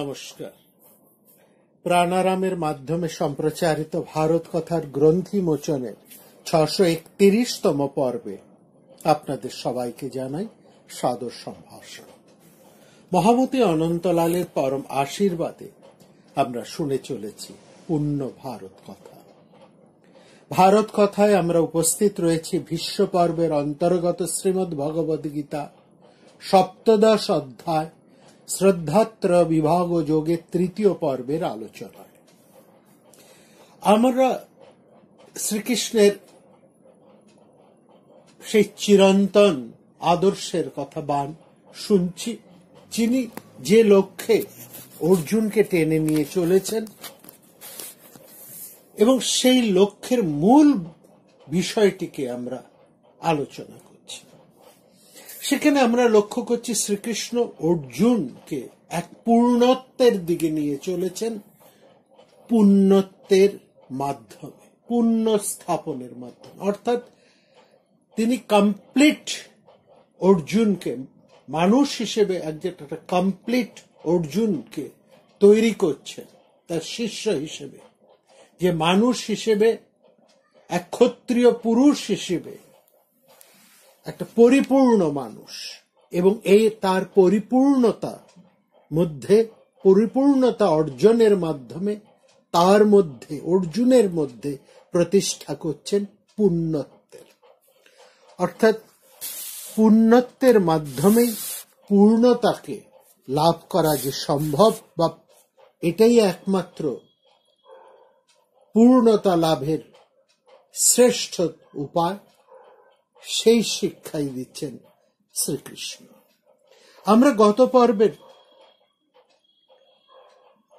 নমস্কার। প্রাণারামের মাধ্যমে সম্প্রচারিত ভারত কথার গ্রন্থি মোচনের 631তম পর্বে আপনাদের সবাইকে জানাই সাদর সম্ভাষণ। মহামতি অনন্তলালের পরম আশীর্বাদে আমরা শুনে চলেছি পূর্ণ ভারত কথা। ভারত কথায় আমরা উপস্থিত রয়েছি ভীষ্ম পর্বের অন্তর্গত শ্রীমদ্ ভগবদ গীতা সপ্তদশ অধ্যায় শ্রদ্ধাত্র বিভাগ যোগে তৃতীয় পর্বের আলোচনায়। আমরা শ্রীকৃষ্ণের সেই চিরন্তন আদর্শের কথা শুনছি, যিনি যে লক্ষ্যে অর্জুনকে টেনে নিয়ে চলেছেন এবং সেই লক্ষ্যের মূল বিষয়টিকে আমরা আলোচনা করছি। সেখানে আমরা লক্ষ্য করছি শ্রীকৃষ্ণ অর্জুনকে এক পূর্ণত্বের দিকে নিয়ে চলেছেন, পুণ্যত্বের মাধ্যমে, পুণ্য স্থাপনের মাধ্যমে। অর্থাৎ তিনি কমপ্লিট অর্জুনকে, মানুষ হিসেবে একটা কমপ্লিট অর্জুনকে তৈরি করছেন তার শিষ্য হিসেবে, যে মানুষ হিসেবে, এক ক্ষত্রিয় পুরুষ হিসেবে একটা পরিপূর্ণ মানুষ, এবং এই তার পরিপূর্ণতা অর্জনের মাধ্যমে তার মধ্যে, অর্জুনের মধ্যে প্রতিষ্ঠা করছেন পুণ্যত্বের। অর্থাৎ পুণ্যত্বের মাধ্যমেই পূর্ণতাকে লাভ করা যে সম্ভব, বা এটাই একমাত্র পূর্ণতা লাভের শ্রেষ্ঠ উপায়, সেই শিক্ষাই দিচ্ছেন শ্রীকৃষ্ণ। আমরা গত পর্বের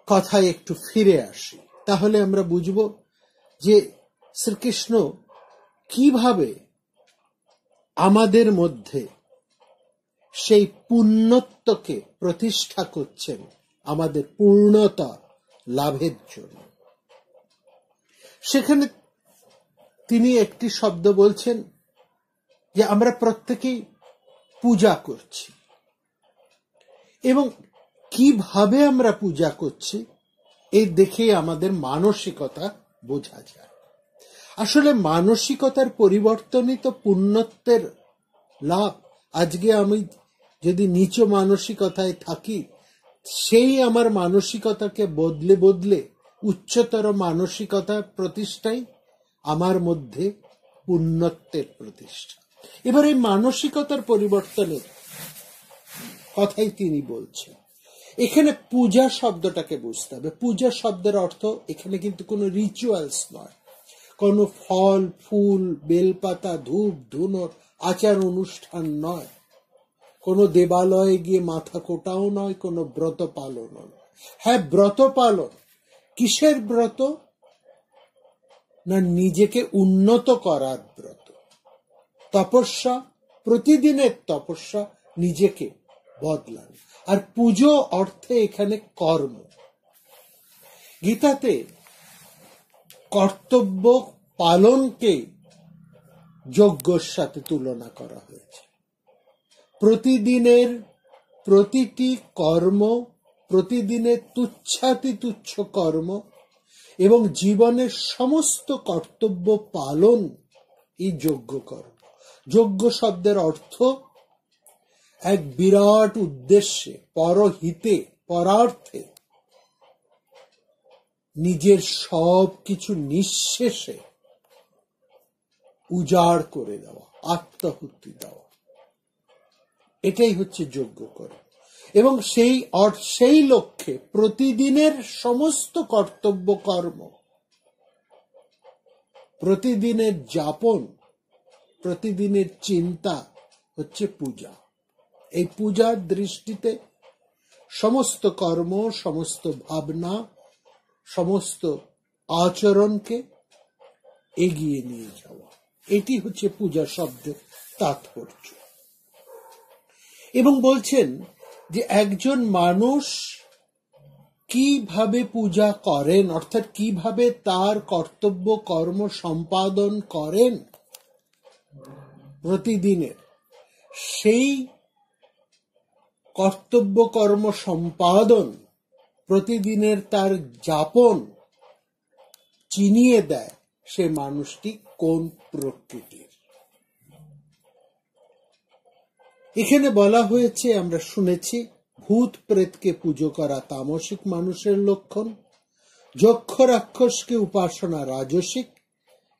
কথায় একটু ফিরে আসি, তাহলে আমরা বুঝব যে শ্রীকৃষ্ণ কিভাবে আমাদের মধ্যে সেই পুণ্যত্বকে প্রতিষ্ঠা করছেন আমাদের পূর্ণতা লাভের জন্য। সেখানে তিনি একটি শব্দ বলছেন যে আমরা প্রত্যেকেই পূজা করছি, এবং কিভাবে আমরা পূজা করছি এই দেখে আমাদের মানসিকতা বোঝা যায়। আসলে মানসিকতার পরিবর্তনই তো পুণ্যত্বের লাভ। আজকে আমি যদি নিচু মানসিকতায় থাকি, সেই আমার মানসিকতাকে বদলে বদলে উচ্চতর মানসিকতার প্রতিষ্ঠাই আমার মধ্যে পুণ্যত্বের প্রতিষ্ঠা। এবার এই মানসিকতার পরিবর্তনের কথাই তিনি বলছেন। এখানে পূজা শব্দটাকে বুঝতে হবে। পূজা শব্দের অর্থ এখানে কিন্তু কোনো রিচুয়ালস নয়, কোনো ফল ফুল বেলপাতা ধূপ ধুনোর আচার অনুষ্ঠান নয়, কোনো দেবালয়ে গিয়ে মাথা কোটাও নয়, কোনো ব্রত পালনও নয়। হ্যাঁ, ব্রত পালন। কিসের ব্রত? না, নিজেকে উন্নত করার ব্রত। তপস্যা, প্রতিদিনের তপস্যা, নিজেকে বদলান। আর পুজো অর্থে এখানে কর্ম। গীতাতে কর্তব্য পালনকে যজ্ঞের সাথে তুলনা করা হয়েছে। প্রতিদিনের প্রতিটি কর্ম, প্রতিদিনের তুচ্ছাতি তুচ্ছ কর্ম এবং জীবনের সমস্ত কর্তব্য পালন এই যজ্ঞ কর্ম। যজ্ঞ শব্দের অর্থ এক বিরাট উদ্দেশ্যে, পরহিতে, পরার্থে নিজের সব কিছু নিঃশেষে উজাড় করে দেওয়া, আত্মাহুতি দেওয়া, এটাই হচ্ছে যজ্ঞ কর্ম। এবং সেই লক্ষ্যে প্রতিদিনের সমস্ত কর্তব্য কর্ম, প্রতিদিনের যাপন, প্রতিদিনের চিন্তা হচ্ছে পূজা। এই পূজার দৃষ্টিতে সমস্ত কর্ম, সমস্ত ভাবনা, সমস্ত আচরণকে এগিয়ে নিয়ে যাওয়া, এটি হচ্ছে পূজা শব্দের তাৎপর্য। এবং বলছেন যে একজন মানুষ কিভাবে পূজা করেন, অর্থাৎ কিভাবে তার কর্তব্য কর্ম সম্পাদন করেন প্রতিদিনের, সেই কর্তব্য কর্ম সম্পাদন প্রতিদিনের তার যাপন চিনিয়ে দেয় সে মানুষটি কোন প্রকৃতির। এখানে বলা হয়েছে, আমরা শুনেছি, ভূত প্রেতকে পুজো করা তামসিক মানুষের লক্ষণ, যক্ষ রাক্ষসকে উপাসনা রাজসিক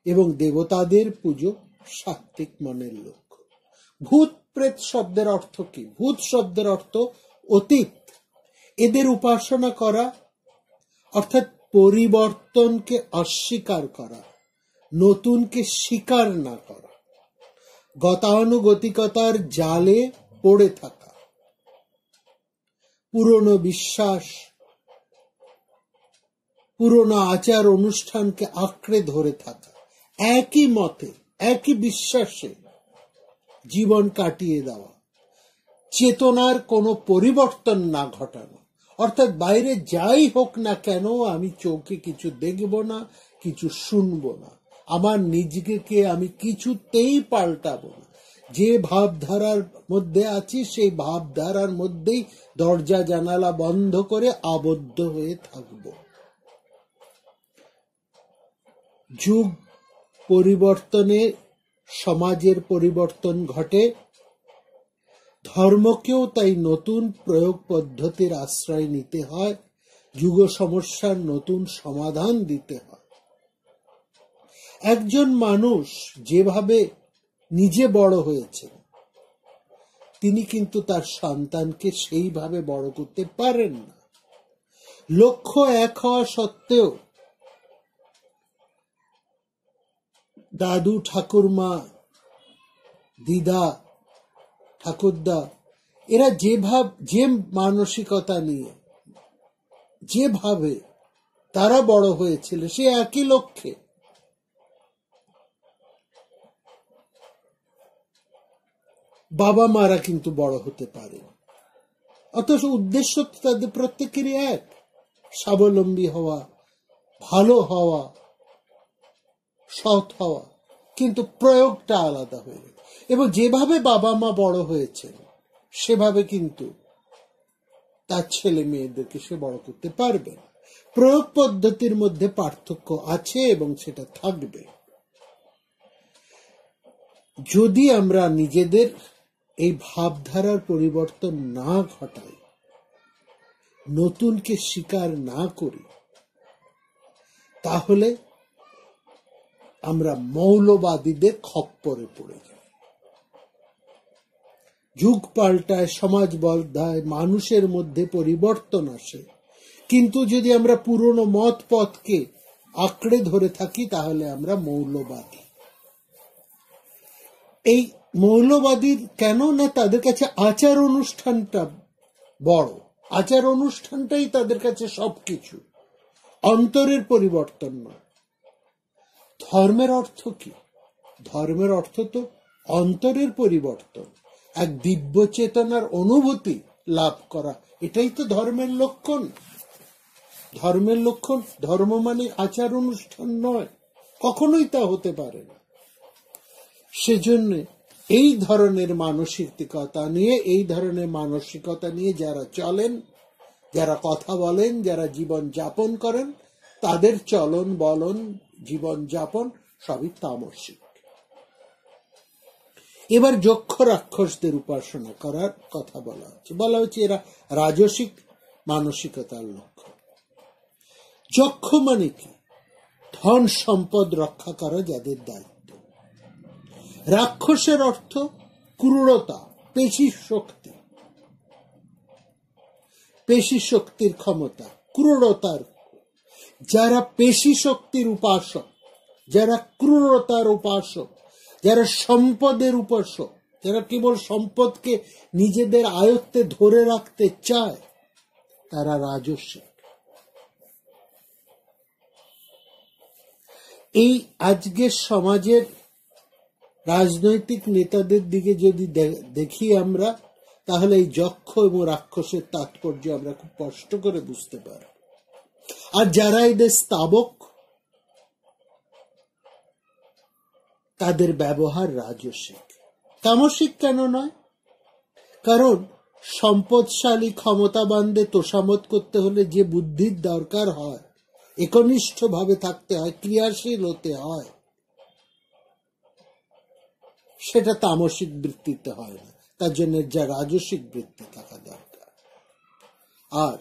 এবং দেবতাদের পুজো সাত্ত্বিক মনের লক্ষণ। ভূত প্রেত শব্দের অর্থ কি? ভূত শব্দের অর্থ অতীত। এদের উপাসনা করা অর্থাৎ পরিবর্তনকে অস্বীকার করা, নতুনকে স্বীকার না করা, গতানুগতিকতার জালে পড়ে থাকা, পুরনো বিশ্বাস, পুরনো আচার অনুষ্ঠানকে আঁকড়ে ধরে থাকা, একই মতে একই বিশ্বাসে জীবন কাটিয়ে দেওয়া, চেতনার কোনো পরিবর্তন না ঘটানো। অর্থাৎ বাইরে যাই হোক না কেন আমি চোখে কিছু দেখব না, কিছু শুনবো না, আমার নিজেকে আমি কিছুতেই পাল্টাবো না। যে ভাবধারার মধ্যে আছি সেই ভাবধারার মধ্যেই দরজা জানালা বন্ধ করে আবদ্ধ হয়ে থাকব। যুগ পরিবর্তনে সমাজের পরিবর্তন ঘটে, ধর্মকেও তাই নতুন প্রয়োগ পদ্ধতির আশ্রয় নিতে হয়, যুগ সমস্যার নতুন সমাধান দিতে হয়। একজন মানুষ যেভাবে নিজে বড় হয়েছে তিনি কিন্তু তার সন্তানকে সেইভাবে বড় করতে পারেন না। লক্ষ্য এক হওয়া সত্ত্বেও দাদু ঠাকুরমা, দিদা ঠাকুরদা এরা যে মানসিকতা নিয়ে যেভাবে তারা বড় হয়েছিল সে একই লক্ষ্যে, বাবা মারা কিন্তু বড় হতে পারে। অথচ উদ্দেশ্য তাদের প্রত্যেকেরই এক, স্বাবলম্বী হওয়া, ভালো হওয়া, সৎ হওয়া, কিন্তু প্রয়োগটা আলাদা হয়ে গেছে। এবং যেভাবে বাবা মা বড় হয়েছেন সেভাবে কিন্তু তার ছেলে মেয়েদেরকে সে বড় করতে পারবে না। প্রয়োগ পদ্ধতির মধ্যে পার্থক্য আছে এবং সেটা থাকবে। যদি আমরা নিজেদের এই ভাবধারার পরিবর্তন না ঘটাই, নতুনকে স্বীকার না করি, তাহলে আমরা মৌলবাদীদের খপ্পরে পড়ে যাই। যুগ পাল্টায়, সমাজ বদলায়, মানুষের মধ্যে পরিবর্তন আসে, কিন্তু যদি আমরা পুরনো মত পথকে আঁকড়ে ধরে থাকি তাহলে আমরা মৌলবাদী। এই মৌলবাদীর কেন না তাদের কাছে আচার অনুষ্ঠানটা বড়, আচার অনুষ্ঠানটাই তাদের কাছে সবকিছু, অন্তরের পরিবর্তন নয়। ধর্মের অর্থ কি? ধর্মের অর্থ তো অন্তরের পরিবর্তন, এক দিব্য চেতনার অনুভূতি লাভ করা, এটাই তো ধর্মের লক্ষণ। ধর্মের লক্ষণ, ধর্ম মানে আচার অনুষ্ঠান নয়, কখনোই তা হতে পারে না। সেজন্য এই ধরনের মানসিকতা নিয়ে যারা চলেন, যারা কথা বলেন, যারা জীবন যাপন করেন, তাদের চলন বলন, জীবন যাপন সবই তামসিক। এবার যক্ষ রাক্ষসদের উপাসনা করার কথা বলা হচ্ছে এরা রাজসিক মানসিকতার লক্ষ্য। যক্ষ মানে কি? ধন সম্পদ রক্ষা করা যাদের দায়িত্ব। রাক্ষসের অর্থ ক্রূরতা, পেশি শক্তির ক্ষমতা, ক্রূরতার। যারা পেশি শক্তির উপাসক, যারা ক্রূরতার উপাসক, যারা সম্পদের উপাসক, যারা কেবল সম্পদকে নিজেদের আয়ত্তে ধরে রাখতে চায়, তারা রাজসিক। এই আজকের সমাজের রাজনৈতিক নেতাদের দিকে যদি দেখি আমরা, তাহলে এই যক্ষ এবং রাক্ষসের তাৎপর্য আমরা খুব কষ্ট করে বুঝতে পারি। আর যারা এদের স্তাবক, তাদের ব্যবহার রাজসিক। তামসিক কেন নয়? কারণ সম্পদশালী ক্ষমতাবানদের তোষামত করতে হলে যে বুদ্ধির দরকার হয়, একনিষ্ঠ ভাবে থাকতে হয়, ক্রিয়াশীল হতে হয়, সেটা তামসিক বৃত্তিতে হয় না। তার জন্য যা রাজসিক বৃত্তি থাকা দরকার। আর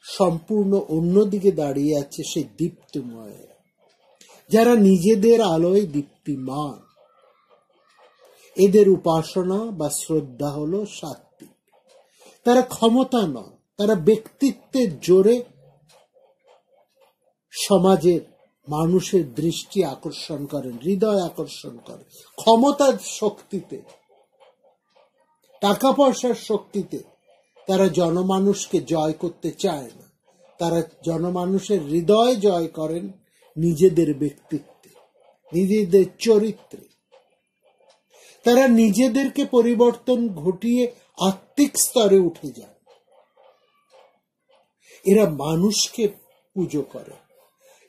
সম্পূর্ণ অন্যদিকে দাঁড়িয়ে আছে সে দীপ্তিময়, যারা নিজেদের আলোয় দীপ্তিমান। এদের উপাসনা বা শ্রদ্ধা হলো সাত্ত্বিক। তারা ক্ষমতা নয়, তারা ব্যক্তিত্বের জোরে সমাজের মানুষের দৃষ্টি আকর্ষণ করেন, হৃদয় আকর্ষণ করেন। ক্ষমতার শক্তিতে, টাকা পয়সার শক্তিতে তারা জনমানুষকে জয় করতে চায় না। তারা জনমানুষের হৃদয় জয় করেন নিজেদের ব্যক্তিত্বে, নিজেদের চরিত্রে। তারা নিজেদেরকে পরিবর্তন ঘটিয়ে আত্মিক স্তরে উঠে যান। এরা মানুষকে পুজো করে।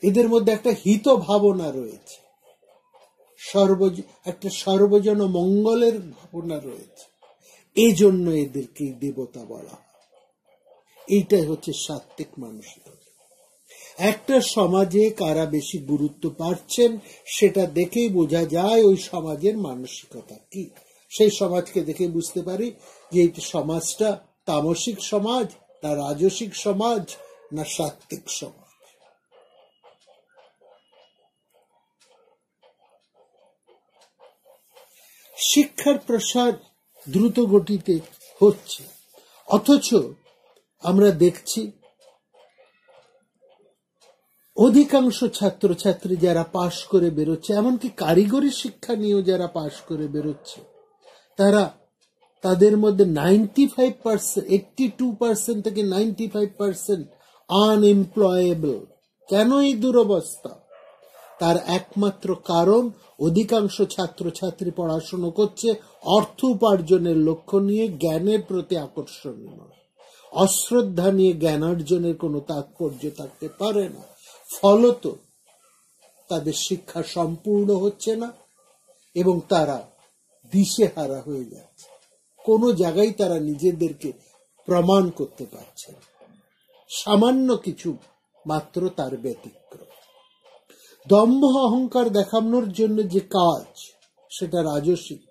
এদের মধ্যে একটা হিত ভাবনা রয়েছে, একটা সর্বজন মঙ্গলের ভাবনা রয়েছে। এই জন্য এদেরকে দেবতা বলা হয়। এইটাই হচ্ছে সাত্ত্বিক মানসিকতা। একটা সমাজে কারা বেশি গুরুত্ব পাচ্ছেন সেটা দেখেই বোঝা যায় ওই সমাজের মানসিকতা কি। সেই সমাজকে দেখে বুঝতে পারি যে এই সমাজটা তামসিক সমাজ, না রাজসিক সমাজ, না সাত্ত্বিক সমাজ। শিক্ষার প্রসার দ্রুত গতিতে হচ্ছে, অথচ আমরা দেখছি অধিকাংশ ছাত্রছাত্রী যারা পাশ করে বেরোচ্ছে, এমনকি কারিগরি শিক্ষা নিয়েও যারা পাশ করে বেরোচ্ছে, তাদের মধ্যে 95%, 82% থেকে 95% আনএমপ্লয়েবল। কেন এই দুরবস্থা? তার একমাত্র কারণ অধিকাংশ ছাত্রছাত্রী পড়াশোনা করছে অর্থ উপার্জনের লক্ষ্য নিয়ে, জ্ঞানের প্রতি আকর্ষণ নয়। অশ্রদ্ধা নিয়ে জ্ঞান অর্জনের কোনো তাৎপর্য থাকতে পারে না। ফলত তাদের শিক্ষা সম্পূর্ণ হচ্ছে না এবং তারা দিশেহারা হয়ে যাচ্ছে। কোনো জায়গায় তারা নিজেদেরকে প্রমাণ করতে পারছে না। সামান্য কিছু মাত্র তার ব্যতিক্রম। দম্ভ অহংকার দেখানোর জন্য যে কাজ, সেটা রাজসিক।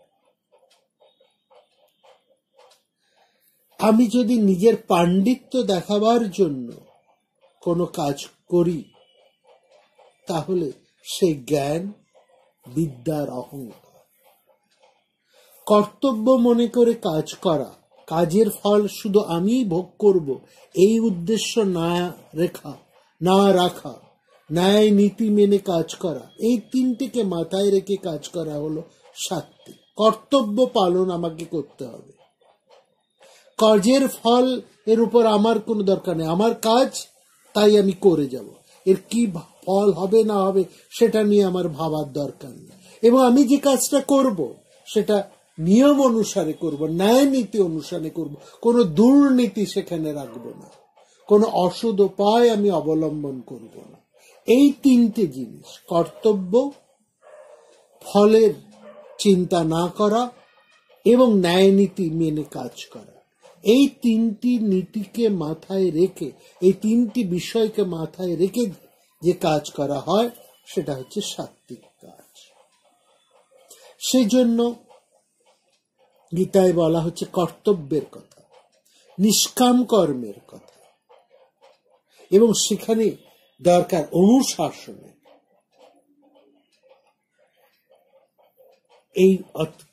আমি যদি নিজের পাণ্ডিত্য দেখাবার জন্য কোনো কাজ করি, তাহলে সেই জ্ঞান বিদ্যার অহংকার। কর্তব্য মনে করে কাজ করা, কাজের ফল শুধু আমিই ভোগ করব, এই উদ্দেশ্য না রাখা, ন্যায় নীতি মেনে কাজ করা, এই তিনটিকে মাথায় রেখে কাজ করা হলো সাত্ত্বিক। কর্তব্য পালন আমাকে করতে হবে। কাজের ফল এর উপর আমার কোনো দরকার নেই, আমার কাজ তাই আমি করে যাব। এর কি ফল হবে না হবে সেটা নিয়ে আমার ভাবার দরকার নেই। এবং আমি যে কাজটা করব সেটা নিয়ম অনুসারে করব, ন্যায় নীতি অনুসারে করব, কোনো দুর্নীতি সেখানে রাখবো না, কোনো অসৎ উপায় আমি অবলম্বন করব না। এই তিনটে জিনিস, কর্তব্য, ফলের চিন্তা না করা এবং ন্যায় নীতি মেনে কাজ করা, এই তিনটি নীতিকে মাথায় রেখে, এই তিনটি বিষয়কে মাথায় রেখে যে কাজ করা হয় সেটা হচ্ছে সাত্ত্বিক কাজ। সেজন্য গীতায় বলা হচ্ছে কর্তব্যের কথা, নিষ্কাম কর্মের কথা, এবং সেখানে দরকার অনুশাসনের।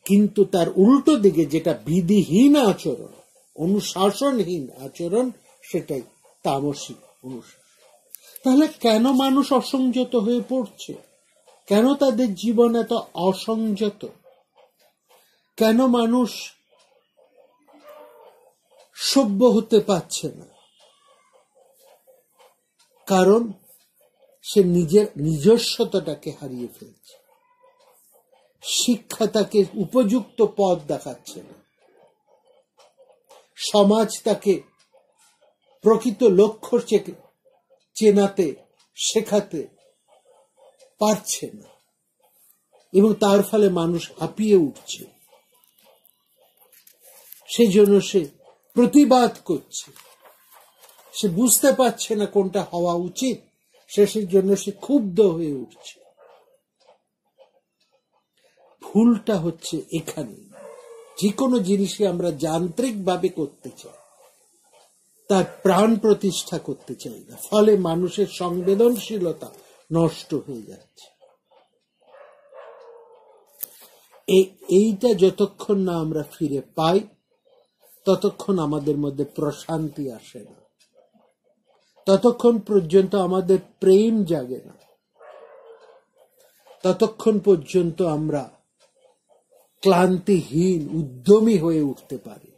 কিন্তু তার উল্টো দিকে যেটা বিধিহীন আচরণ, অনুশাসনহীন আচরণ, সেটাই তামসিক অনুশাসন। তাহলে কেন মানুষ অসংযত হয়ে পড়ছে? কেন তাদের জীবন এত অসংযত? কেন মানুষ সভ্য হতে পারছে না? কারণ সে নিজের নিজস্বতাটাকে হারিয়ে ফেলছে। শিক্ষা তাকে উপযুক্ত পথ দেখাচ্ছে না, সমাজ তাকে প্রকৃত লক্ষ্য চেনাতে শেখাতে পারছে না, এবং তার ফলে মানুষ হাঁপিয়ে উঠছে। সেই জন্য সে প্রতিবাদ করছে, সে বুঝতে পারছে না কোনটা হওয়া উচিত, শেষের জন্য সে ক্ষুব্ধ হয়ে উঠছে। ভুলটা হচ্ছে এখানে, যে কোনো জিনিসই আমরা যান্ত্রিক ভাবে করতে চাই, তার প্রাণ প্রতিষ্ঠা করতে চাই না, ফলে মানুষের সংবেদনশীলতা নষ্ট হয়ে যাচ্ছে। এইটা যতক্ষণ না আমরা ফিরে পাই, ততক্ষণ আমাদের মধ্যে প্রশান্তি আসে না, ততক্ষণ পর্যন্ত আমাদের প্রেম জাগে না, ততক্ষণ পর্যন্ত আমরা ক্লান্তিহীন উদ্যমী হয়ে উঠতে পারি।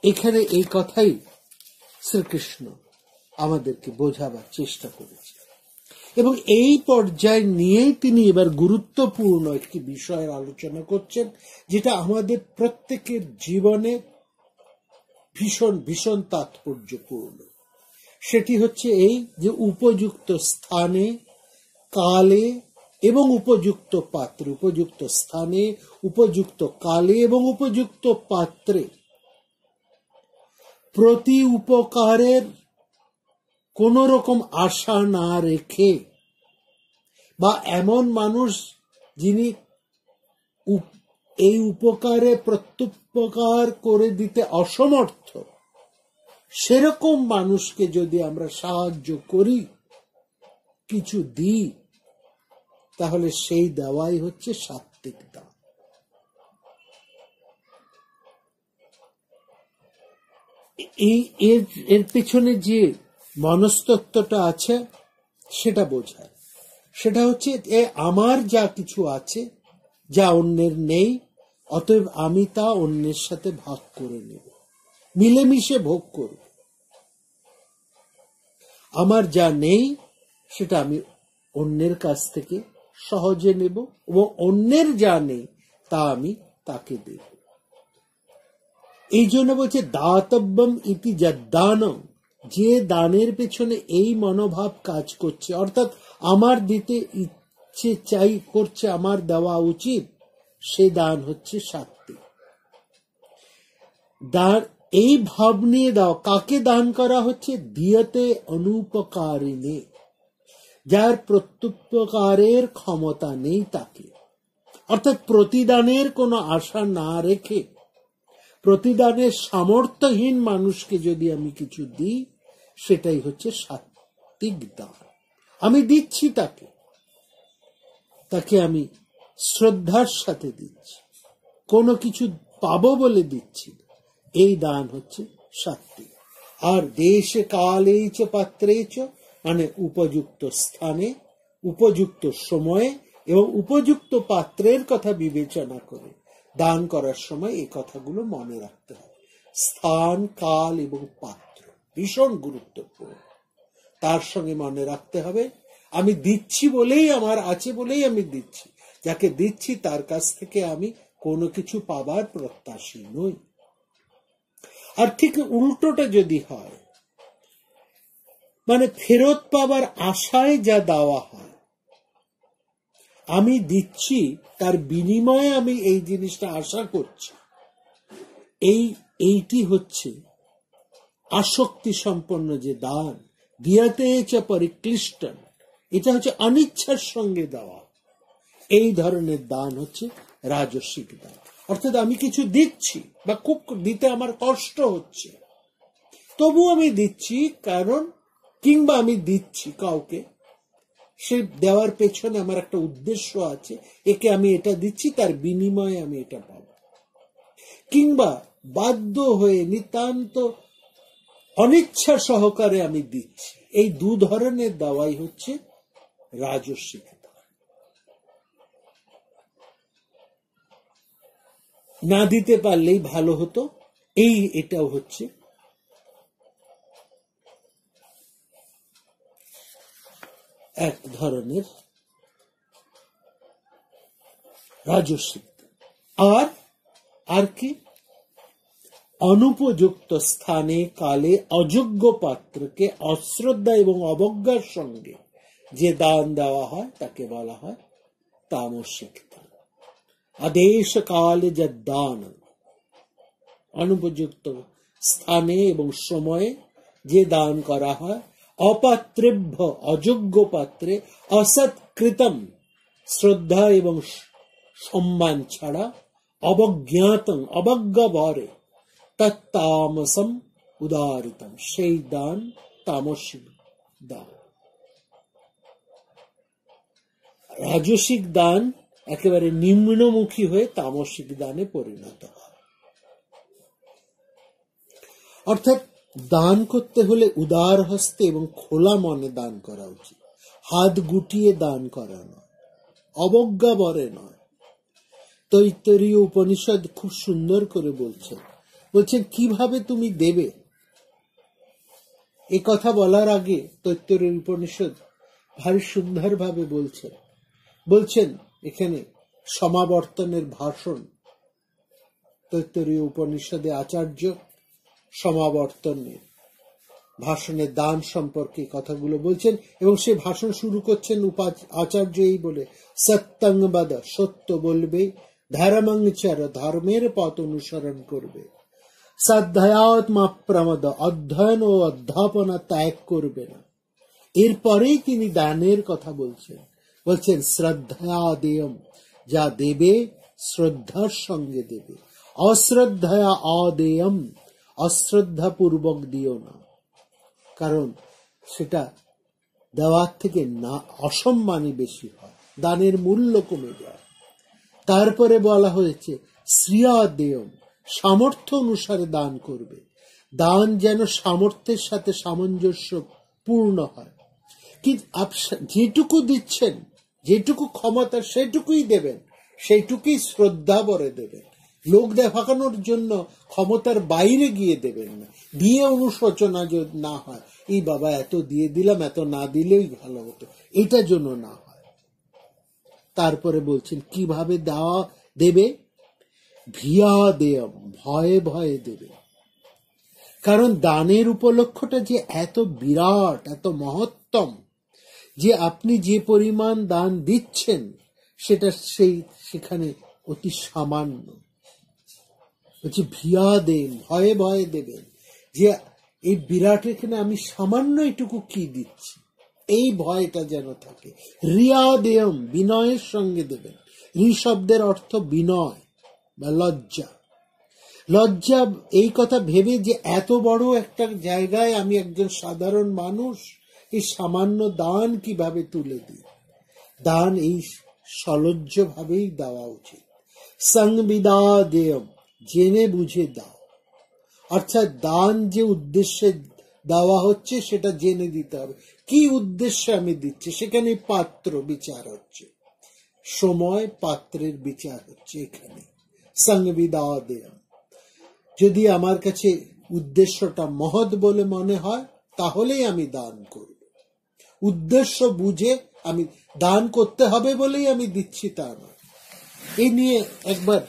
এখানে এই কথাই শ্রীকৃষ্ণ আমাদেরকে বোঝাবার চেষ্টা করেছে, এবং এই পর্যায় নিয়েই তিনি এবার গুরুত্বপূর্ণ একটি বিষয়ের আলোচনা করছেন, যেটা আমাদের প্রত্যেকের জীবনে ভীষণ ভীষণ তাৎপর্যপূর্ণ। সেটি হচ্ছে এই যে উপযুক্ত স্থানে, কালে এবং উপযুক্ত পাত্রে, উপযুক্ত স্থানে, উপযুক্ত কালে এবং উপযুক্ত পাত্রে প্রতি উপকারের কোন রকম আশা না রেখে, বা এমন মানুষ যিনি এই উপকারে প্রত্যুপকার করে দিতে অসমর্থ, সেরকম মানুষকে যদি আমরা সাহায্য করি, কিছু দিই, তাহলে সেই দেওয়াই হচ্ছে সাত্ত্বিক দান। এর পেছনে যে মনস্তত্ত্বটা আছে সেটা বোঝায়। সেটা হচ্ছে আমার যা কিছু আছে, যা অন্যের নেই, অতএব আমি তা অন্যের সাথে ভাগ করে নেব, মিলেমিশে ভোগ করব। আমার যা নেই সেটা আমি অন্যের কাছ থেকে সহজে নেব, এবং অন্যের যা নেই তা আমি তাকে দেব। এই জন্য বলছে দাতব্যম ইতি যদ্দানম, যে দানের পেছনে এই মনোভাব কাজ করছে, অর্থাৎ আমার দিতে ইচ্ছে চাই করছে, আমার দেওয়া উচিত, সে দান হচ্ছে সাত্ত্বিক দান। এই ভাব নিয়ে দাও। কাকে দান করা হচ্ছে? দিয়তে অনুপকারিণে, যার প্রত্যুপকারের ক্ষমতা নেই তাকে। অর্থাৎ প্রতিদানের কোনো আশা না রেখে, প্রতিদানের সামর্থ্যহীন মানুষকে যদি আমি কিছু দিই, সেটাই হচ্ছে সাত্ত্বিক দান। আমি দিচ্ছি তাকে আমি শ্রদ্ধার সাথে দিচ্ছি, কোনো কিছু পাবো বলে দিচ্ছি, এই দান হচ্ছে সাত্ত্বিক। আর দেশে কালে চ পাত্রে চ, মানে উপযুক্ত স্থানে, উপযুক্ত সময়ে এবং উপযুক্ত পাত্রের কথা বিবেচনা করে দান করার সময় এই কথাগুলো মনে রাখতে হবে। স্থান, কাল এবং পাত্র ভীষণ গুরুত্বপূর্ণ। তার সঙ্গে মনে রাখতে হবে আমি দিচ্ছি বলেই, আমার আছে বলেই আমি দিচ্ছি, যাকে দিচ্ছি তার কাছ থেকে আমি কোনো কিছু পাবার প্রত্যাশী নই। আর ঠিক উল্টোটা যদি হয়, মানে ফেরত পাবার আশায় যা দেওয়া হয়, আমি দিচ্ছি তার বিনিময়ে আমি এই জিনিসটা আশা করছি, এইটি হচ্ছে আসক্তি সম্পন্ন যে দান। দিয়াতে চ পরিক্লিষ্টন, এটা হচ্ছে অনিচ্ছার সঙ্গে দেওয়া। এই ধরনের দান হচ্ছে রাজসিক দান। অর্থাৎ আমি কিছু দিচ্ছি, বা খুব দিতে আমার কষ্ট হচ্ছে, তবু আমি দিচ্ছি, কারণ কিংবা আমি দিচ্ছি কাউকে, সে দেওয়ার পেছনে আমার একটা উদ্দেশ্য আছে, একে আমি এটা দিচ্ছি, তার বিনিময়ে আমি এটা পাবো। কিংবা বাধ্য হয়ে নিতান্ত অনিচ্ছা সহকারে আমি দিচ্ছি। এই দু ধরনের দেওয়াই হচ্ছে রাজস্বিক দান। না দিতে পারলেই ভালো হতো, এটাও হচ্ছে এক ধরনের রাজস্বিক। আর কি? অনুপযুক্ত স্থানে, কালে, অযোগ্য পাত্রকে অশ্রদ্ধা এবং অবজ্ঞার সঙ্গে যে দান দেওয়া হয় তাকে বলা হয় তামসিক দান। আদেশ কালে যদ্দান, অনুপযুক্ত স্থানে এবং সময়ে যে দান করা হয়, অপাত্রেভ্য অযোগ্য পাত্রে অসৎকৃতম শ্রদ্ধা এবং সম্মান ছাড়া অবজ্ঞাতং অবজ্ঞা ভরে তত্তামসম উদারিতম, সেই দান তামসিক দান। রাজসিক দান একেবারে নিম্নমুখী হয়ে তামসিক দানে পরিণত হয়। অর্থাৎ দান করতে হলে উদার হস্তে এবং খোলা মনে দান করা উচিত, হাত গুটিয়ে দান করা নয়, অবজ্ঞা ভরে নয়। তৈত্তরীয় উপনিষদ খুব সুন্দর করে বলছেন কিভাবে তুমি দেবে। এ কথা বলার আগে তৈত্তরীয় উপনিষদ ভারী সুন্দর ভাবে বলছেন এখানে সমাবর্তনের ভাষণ। তৈত্তরীয় উপনিষদে আচার্য সমাবর্তনের ভাষণে দান সম্পর্কে কথাগুলো বলছেন এবং সে ভাষণ শুরু করছেন আচার্য এই বলে, সত্যং বদ, সত্য বলবে, ধর্মং চর, ধর্মের পথ অনুসরণ করবে, সাধ্যাত্মাপ্রমদ, অধ্যয়ন ও অধ্যাপনা ত্যাগ করবে না। এরপরেই তিনি দানের কথা বলছেন শ্রদ্ধাদেয়ম, যা দেবে শ্রদ্ধার সঙ্গে দেবে, অশ্রদ্ধায়া অদেয়ম, অশ্রদ্ধা পূর্বক দিও না, কারণ সেটা দেওয়ার থেকে না অসম্মানই বেশি হয়, দানের মূল্য কমে যায়। তারপরে বলা হয়েছে শ্রিয়াদেয়ম, সামর্থ্য অনুসারে দান করবে, দান যেন সামর্থ্যের সাথে সামঞ্জস্য পূর্ণ হয়। কি যেটুকু দিচ্ছেন, যেটুকু ক্ষমতা সেটুকুই দেবেন, সেইটুকুই শ্রদ্ধা ভরে দেবেন। লোক দেখানোর জন্য ক্ষমতার বাইরে গিয়ে দেবেন না, দিয়ে অনুশোচনা যদি না হয়, এই বাবা এত দিয়ে দিলাম, এত না দিলেই ভালো হতো, এটা জন্য না হয়। তারপরে বলছেন কিভাবে দেবে, ভিয়া দেয়ম, ভয়ে ভয়ে দেবে। কারণ দানের উপলক্ষটা যে এত বিরাট, এত মহত্তম, যে আপনি যে পরিমাণ দান দিচ্ছেন সেটা সেখানে অতি সামান্য। বলছি ভিয়া দেন, ভয়ে ভয়ে দেবেন, যে এই বিরাট এখানে আমি সামান্য এটুকু কি দিচ্ছি, এই ভয়টা যেন থাকে। রিয়া দেয়ম, বিনয়ের সঙ্গে দেবেন। রি শব্দের অর্থ বিনয় বা লজ্জা। লজ্জা এই কথা ভেবে যে এত বড় একটা জায়গায় আমি একজন সাধারণ মানুষ, এই সামান্য দান কিভাবে তুলে দিই। দান এই সলজ্জ ভাবেই দেওয়া উচিত। সংবিদা দেয়ম, জেনে বুঝে দাও। অর্থাৎ দান যে উদ্দেশ্যে দেওয়া হচ্ছে সেটা জেনে দিতে হবে, কি উদ্দেশ্যে আমি দিচ্ছি, সেখানে পাত্র বিচার হচ্ছে, সময় পাত্রের বিচার হচ্ছে এখানে। সংবিদা দেয়ম, যদি আমার কাছে উদ্দেশ্যটা মহৎ বলে মনে হয় তাহলেই আমি দান করব। উদ্দেশ্য বুঝে আমি দান করতে হবে বলেই আমি দিচ্ছি তা নয়। এই নিয়ে একবার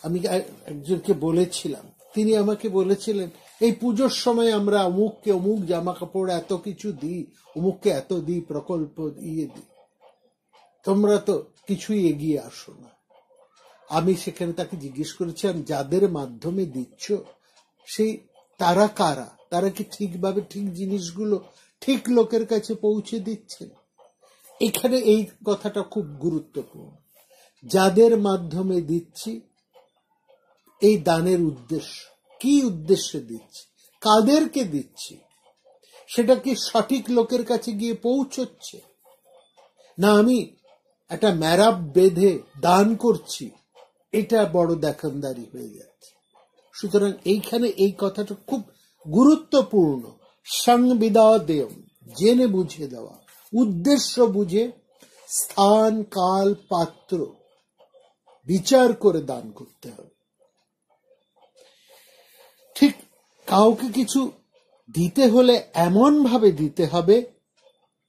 আমি একজনকে বলেছিলাম, তিনি আমাকে বলেছিলেন এই পুজোর সময় আমরা অমুককে অমুক জামা কাপড় এত কিছু দিই, অমুককে এত দিই, প্রকল্প দিই, তোমরা তো কিছুই এগিয়ে আসো না। আমি সেখানে তাকে জিজ্ঞেস করেছিলাম, যাদের মাধ্যমে দিচ্ছ সেই তারা কারা? তারা কি ঠিকভাবে ঠিক জিনিসগুলো ঠিক লোকের কাছে পৌঁছে দিচ্ছেন? এখানে এই কথাটা খুব গুরুত্বপূর্ণ। যাদের মাধ্যমে দিচ্ছি, এই দানের উদ্দেশ্য কি, উদ্দেশ্যে দিচ্ছি, কাদেরকে দিচ্ছি, সেটা কি সঠিক লোকের কাছে গিয়ে পৌঁছচ্ছে, না আমি একটা ম্যারাপ বেঁধে দান করছি, এটা বড় দেখানদারি হয়ে যাচ্ছে। সুতরাং এইখানে এই কথাটা খুব গুরুত্বপূর্ণ। সংবিদা দেয়ম, জেনে বুঝে দেওয়া, উদ্দেশ্য বুঝে স্থান কাল পাত্র বিচার করে দান করতে হবে। ঠিক কাউকে কিছু দিতে হলে এমন ভাবে দিতে হবে,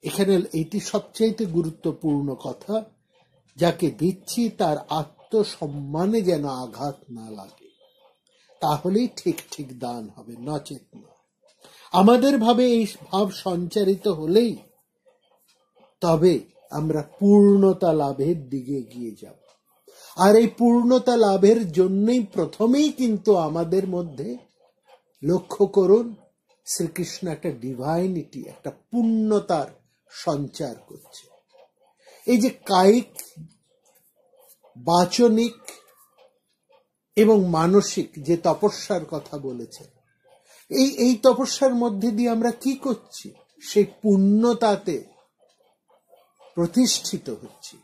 এখানে এটি সবচেয়ে গুরুত্বপূর্ণ কথা, যাকে দিচ্ছি তার আত্মসম্মানে যেন আঘাত না লাগে, তাহলেই ঠিক ঠিক দান হবে, নচেত না। আমাদের ভাবে এই ভাব সঞ্চারিত হলেই তবে আমরা পূর্ণতা লাভের দিকে এগিয়ে যাব। আর এই পূর্ণতা লাভের জন্যই প্রথমেই কিন্তু আমাদের মধ্যে লক্ষ্য করুন, শ্রীকৃষ্ণ একটা ডিভাইনিটি, একটা পূর্ণতার সঞ্চার করছে। এই যে কায়িক, বাচনিক এবং মানসিক যে তপস্যার কথা বলেছেন, এই তপস্যার মধ্যে দিয়ে আমরা কি করছি? সেই পূর্ণতাতে প্রতিষ্ঠিত হচ্ছি।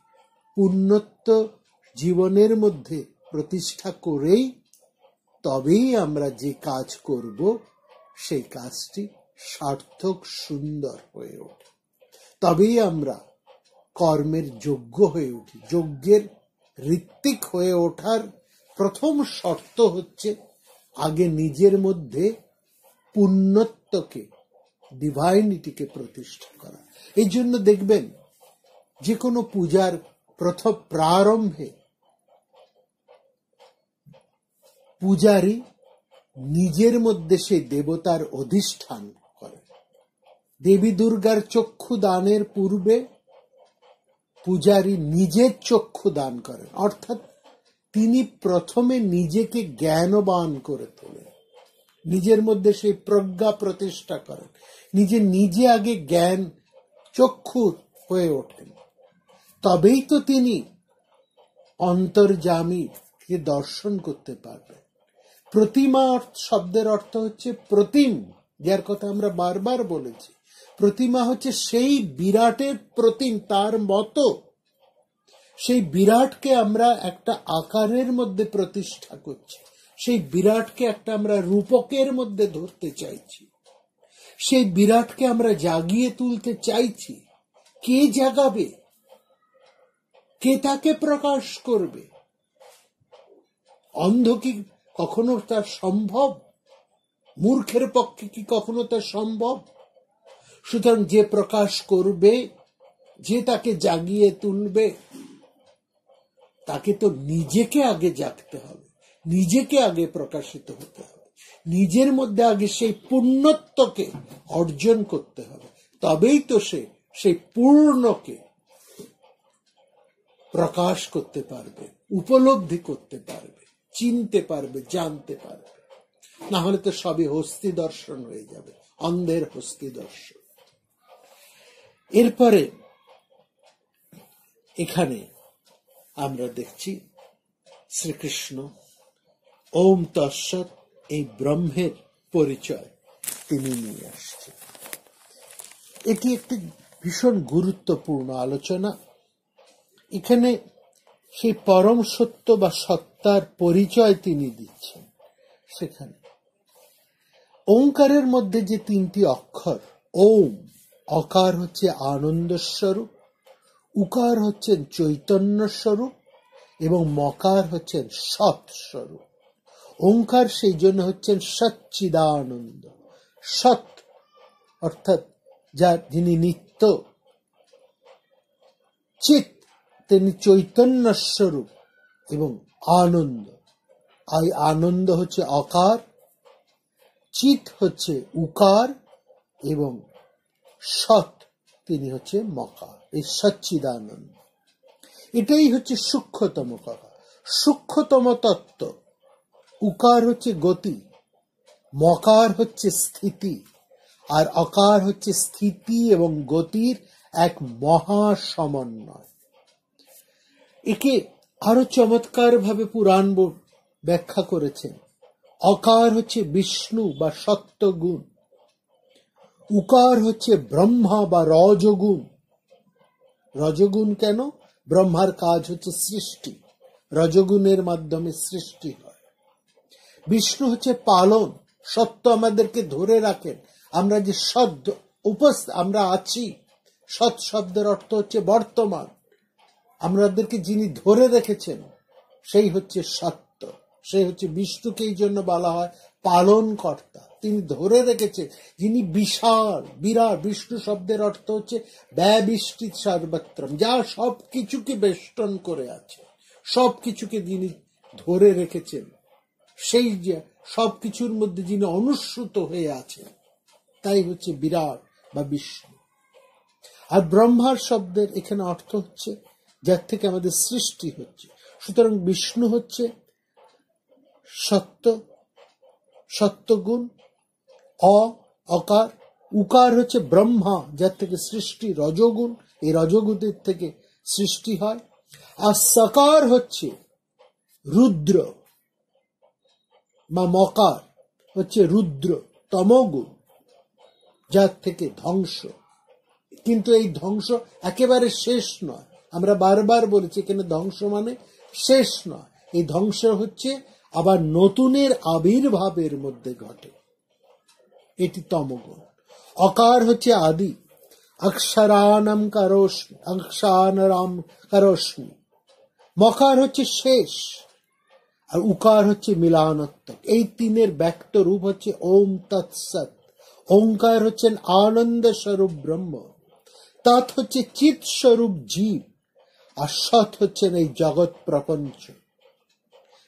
পূর্ণত্ব জীবনের মধ্যে প্রতিষ্ঠা করেই তবেই আমরা যে কাজ করব সেই কাজটি সার্থক, সুন্দর হয়ে ওঠে। তবেই আমরা কর্মের যোগ্য হয়ে উঠি। যজ্ঞের ঋত্বিক হয়ে ওঠার প্রথম শর্ত হচ্ছে আগে নিজের মধ্যে পূর্ণত্বকে, ডিভাইনিটিকে প্রতিষ্ঠা করা। এই জন্য দেখবেন যে কোনো পূজার প্রথম প্রারম্ভে পূজারী নিজের মধ্যে সেই দেবতার অধিষ্ঠান করে। দেবী দুর্গার চক্ষু দানের পূর্বে পূজারী নিজের চক্ষু দান করেন, অর্থাৎ তিনি প্রথমে নিজেকে জ্ঞানবান করে তোলেন, নিজের মধ্যে সেই প্রজ্ঞা প্রতিষ্ঠা করেন, নিজে আগে জ্ঞান চক্ষু হয়ে ওঠেন। তবেই তো তিনি অন্তর্যামীকে দর্শন করতে পারবেন। প্রতিমা শব্দের অর্থ হচ্ছে প্রতিম, যার কথা আমরা বারবার বলেছি। প্রতিমা হচ্ছে সেই বিরাটের প্রতিম, তার মতো। সেই বিরাটকে আমরা একটা আকারের মধ্যে প্রতিষ্ঠা করছি, সেই বিরাটকে একটা আমরা রূপকের মধ্যে ধরতে চাইছি, সেই বিরাটকে আমরা জাগিয়ে তুলতে চাইছি। কে জাগাবে? কে তাকে প্রকাশ করবে? অন্ধ কি কখনো তা সম্ভব? মূর্খের পক্ষে কি কখনো তা সম্ভব? সুতরাং যে প্রকাশ করবে, যে তাকে জাগিয়ে তুলবে, তাকে তো নিজেকে আগে জাগতে হবে, নিজেকে আগে প্রকাশিত হতে হবে, নিজের মধ্যে আগে সেই পূর্ণত্বকে অর্জন করতে হবে। তবেই তো সে সেই পূর্ণকে প্রকাশ করতে পারবে, উপলব্ধি করতে পারবে, চিনতে পারবে, জানতে পারবে। না হলে তো সবই হস্তি দর্শন হয়ে যাবে, অন্ধের হস্তি দর্শন। এরপরে এখানে আমরা দেখছি শ্রীকৃষ্ণ ওম তৎসৎ, এই ব্রহ্মের পরিচয় তিনি নিয়ে আসছেন। এটি একটি ভীষণ গুরুত্বপূর্ণ আলোচনা। এখানে সেই পরম সত্য বা সত্তার পরিচয় তিনি দিচ্ছেন। সেখানে ওঙ্কারের মধ্যে যে তিনটি অক্ষর, ওম, অকার হচ্ছে আনন্দ স্বরূপ, উকার হচ্ছেন চৈতন্য স্বরূপ এবং মকার হচ্ছেন সৎ স্বরূপ। ওঙ্কার সেই জন্য হচ্ছেন সচ্চিদানন্দ। সৎ অর্থাৎ যিনি নিত্য, চিৎ তিনি চৈতন্য স্বরূপ এবং আনন্দ। এই আনন্দ হচ্ছে অকার, চিৎ হচ্ছে উকার এবং সৎ তিনি হচ্ছে মকার, এই সচ্চিদানন্দ। এটাই হচ্ছে সূক্ষ্মতম কথা, সূক্ষ্মতম তত্ত্ব। উকার হচ্ছে গতি, মকার হচ্ছে স্থিতি, আর অকার হচ্ছে স্থিতি এবং গতির এক মহা সমন্বয়। একে আরো চমৎকার ভাবে পুরাণ ব্যাখ্যা করেছেন। অকার হচ্ছে বিষ্ণু বা সত্যগুণ, উকার হচ্ছে ব্রহ্মা বা রজগুণ। রজগুণ কেন? ব্রহ্মার কাজ হচ্ছে সৃষ্টি, রজগুণের মাধ্যমে সৃষ্টি হয়। বিষ্ণু হচ্ছে পালন, সত্য আমাদেরকে ধরে রাখেন। আমরা যে সৎ আমরা আছি, সৎ শব্দের অর্থ হচ্ছে বর্তমান। আমাদেরকে যিনি ধরে রেখেছেন সেই হচ্ছে সত্য, সেই হচ্ছে বিষ্ণুকে এই জন্য বলা হয় পালন কর্তা। তিনি ধরে রেখেছেন, যিনি বিশাল বিরাট। বিষ্ণু শব্দের অর্থ হচ্ছে ব্যবিষ্টি সর্বত্রম, যা সব কিছুকে বেষ্টন করে আছে, সব কিছুকে যিনি ধরে রেখেছেন, সেই যে সবকিছুর মধ্যে যিনি অনুস্যূত হয়ে আছেন, তাই হচ্ছে বিরাট বা বিষ্ণু। আর ব্রহ্মার শব্দের এখানে অর্থ হচ্ছে যার থেকে আমাদের সৃষ্টি হচ্ছে। সুতরাং বিষ্ণু হচ্ছে সত্য, সত্যগুণ, অকার। উকার হচ্ছে ব্রহ্মা, যার থেকে সৃষ্টি রজগুণ, এই রজগুণের থেকে সৃষ্টি হয়। আর সকার হচ্ছে রুদ্র বা মকার হচ্ছে রুদ্র, তমগুণ, যার থেকে ধ্বংস। কিন্তু এই ধ্বংস একেবারে শেষ নয়, আমরা বারবার বলেছি এখানে ধ্বংস মানে শেষ নয়, এই ধ্বংস হচ্ছে আবার নতুনের আবির্ভাবের মধ্যে ঘটে, এটি তমগুণ। অকার হচ্ছে আদি, অক্ষরানাম কারোষ্মি, অক্ষানরাম কারোষ্মি। মকার হচ্ছে শেষ, আর উকার হচ্ছে মিলানত্মক। এই তিনের ব্যক্ত রূপ হচ্ছে ওম তৎসৎ। ওঙ্কার হচ্ছেন আনন্দ স্বরূপ ব্রহ্ম, তৎ হচ্ছে চিৎ স্বরূপ জীব, আর সৎ হচ্ছেন এই জগৎ প্রপঞ্চ।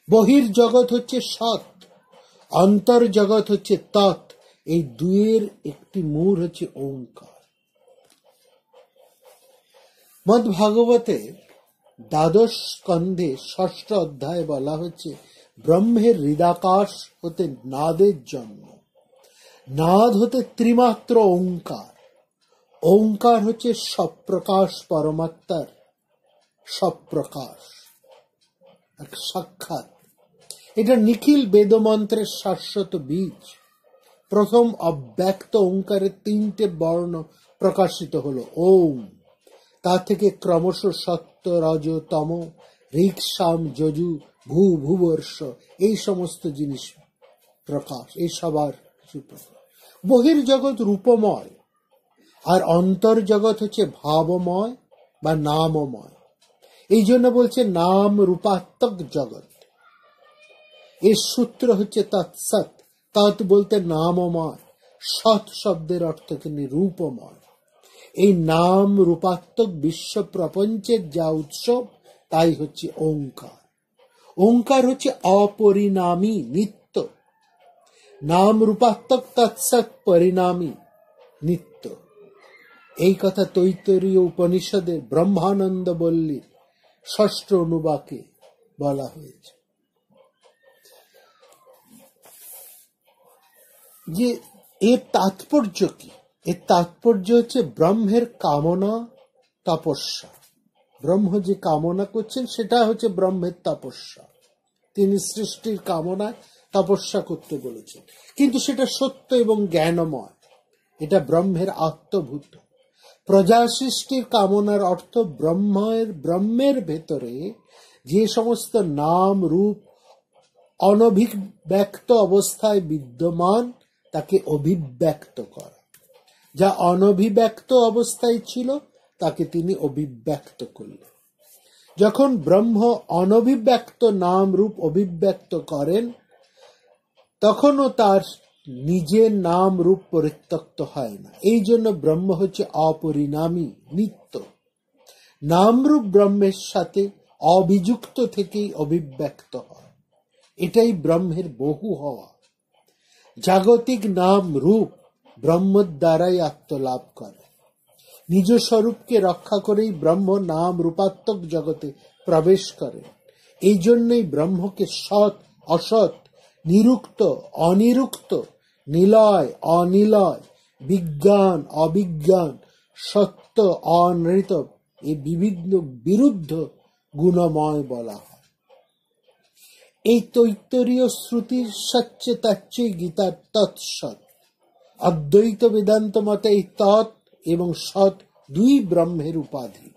বহির জগৎ হচ্ছে সৎ, অন্তর জগৎ হচ্ছে তৎ। এই দুয়ের একটি মূল হচ্ছে ওঙ্কার। মদ ভাগবতে দ্বাদশ স্কন্ধে ষষ্ঠ অধ্যায়ে বলা হচ্ছে ব্রহ্মের হৃদাকাশ হতে নাদের জন্ম। নাদ হতে ত্রিমাত্র ওঙ্কার। ওঙ্কার হচ্ছে সপ্রকাশ, পরমাত্মার সপ্রকাশ, এক সাক্ষাৎ। এটা নিখিল বেদমন্ত্রের শাশ্বত বীজ। প্রথম অব্যক্ত ওঙ্কারের 3টে বর্ণ প্রকাশিত হলো ওম, তা থেকে ক্রমশ সত্য, রজ, তম, ঋক, সাম, যজু, ভূ, ভূবর্ষ, এই সমস্ত জিনিস প্রকাশ, এই সবার কিছু প্রকাশ। বহির জগৎ রূপময়, আর অন্তর জগৎ হচ্ছে ভাবময় বা নামময়। এই জন্য বলছে নাম রূপাত্মক জগৎ। এর সূত্র হচ্ছে তৎসৎ। তৎ বলতে নামময়, সৎ শব্দের অর্থ কিন্তু রূপময়। এই নাম রূপাত্মক বিশ্ব প্রপঞ্চের যা উৎসব, তাই হচ্ছে ওঙ্কার। ওঙ্কার হচ্ছে অপরিণামী, নিত্য। নাম রূপাত্মক, তৎসৎ পরিণামী, নিত্য। এই কথা তৈত্তরীয় উপনিষদের ব্রহ্মানন্দ বল্লীর ষষ্ঠ অনুবাকে বলা হয়েছে। যে এর তাৎপর্য কি? এর তাৎপর্য হচ্ছে ব্রহ্মের কামনা, তপস্যা। ব্রহ্ম যে কামনা করছেন সেটা হচ্ছে ব্রহ্মের তপস্যা। তিনি সৃষ্টির কামনায় তপস্যা করতে বলেছেন, কিন্তু সেটা সত্য এবং জ্ঞানময়, এটা ব্রহ্মের আত্মভূত। প্রজা সৃষ্টির কামনার অর্থ ব্রহ্মের ভেতরে যে সমস্ত নাম রূপ অনভিব্যক্ত অবস্থায় বিদ্যমান, তাকে অভিব্যক্ত করা। যা অনভিব্যক্ত অবস্থায় ছিল, তাকে তিনি অভিব্যক্ত করলেন। যখন ব্রহ্ম অনভিব্যক্ত নাম রূপ অভিব্যক্ত করেন, তখনও তার নিজের নাম রূপ পরিত্যক্ত হয় না। এই জন্য ব্রহ্ম হচ্ছে অপরিণামী, নিত্য। নাম রূপ ব্রহ্মের সাথে অবিযুক্ত থেকেই অভিব্যক্ত হয়, এটাই ব্রহ্মের বহু হওয়া। জাগতিক নাম রূপ ব্রহ্মের দ্বারাই আত্মলাভ করে। নিজ স্বরূপকে রক্ষা করেই ব্রহ্ম নাম রূপাত্মক জগতে প্রবেশ করে। এই জন্যই ব্রহ্মকে সৎ, অসৎ, নিরুক্ত, অনিরুক্ত, নিলয়, অনিলয়, বিজ্ঞান, অবিজ্ঞান, সত্য, অনৃত, এই বিভিন্ন বিরুদ্ধ গুণময় বলা হয়। এই তৈত্তরীয় শ্রুতির সচ্চে তাচ্চে গীতার তৎসৎ। অদ্বৈত বেদান্ত মতে এই তৎ এবং সৎ দুই ব্রহ্মের উপাধি।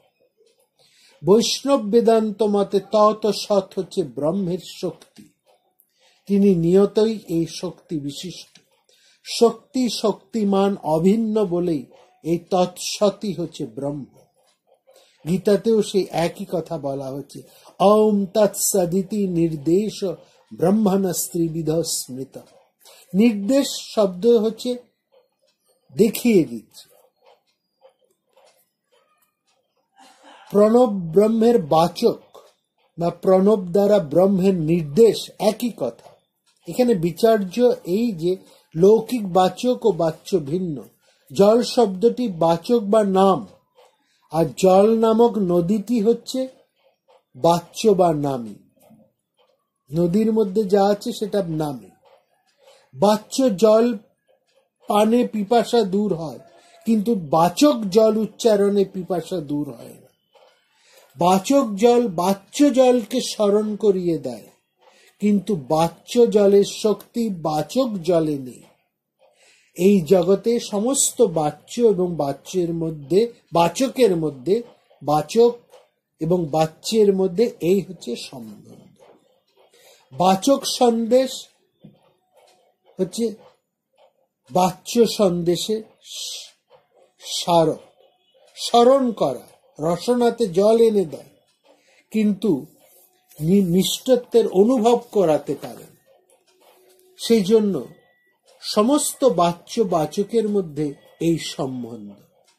বৈষ্ণব বেদান্ত মতে তৎ ও সৎ হচ্ছে ব্রহ্মের শক্তি। তিনি নিয়তই এই শক্তি বিশিষ্ট। শক্তি শক্তিমান অভিন্ন বলেই এই তৎসৎই হচ্ছে ব্রহ্ম। গীতাতেও সেই একই কথা বলা হচ্ছে, ওম তৎসদিতি নির্দেশ ব্রহ্মণস্ত্রিবিধ স্মৃত। নির্দেশ শব্দ হচ্ছে দেখিয়ে দিচ্ছে। প্রণব ব্রহ্মের বাচক বা প্রণব দ্বারা ব্রহ্মের নির্দেশ, একই কথা। এখানে বিচার্য এই যে লৌকিক বাচক ও বাচ্য ভিন্ন। জল শব্দটি বাচক বা নাম, আর জল নামক নদীটি হচ্ছে বাচ্য বা নামী। নদীর মধ্যে যা আছে সেটা নামী। বাচ্য জল পানে পিপাসা দূর হয়, কিন্তু বাচক জল উচ্চারণে পিপাসা দূর হয় না। বাচক জল বাচ্য জলকে স্মরণ করিয়ে দেয়, কিন্তু বাচ্য জলের শক্তি বাচক জলে নেই। এই জগতে সমস্ত বাচ্য এবং বাচ্যের মধ্যে, বাচকের মধ্যে, বাচক এবং বাচ্যের মধ্যে এই হচ্ছে সম্বন্ধ। বাচক সন্দেশ হচ্ছে বাচ্য সন্দেশে স্মরণ করা, রসনাতে জল এনে দেয়, কিন্তু মিষ্টত্বের অনুভব করাতে পারেন। সেই জন্য সমস্ত বাচ্য বাচকের মধ্যে এই সম্বন্ধ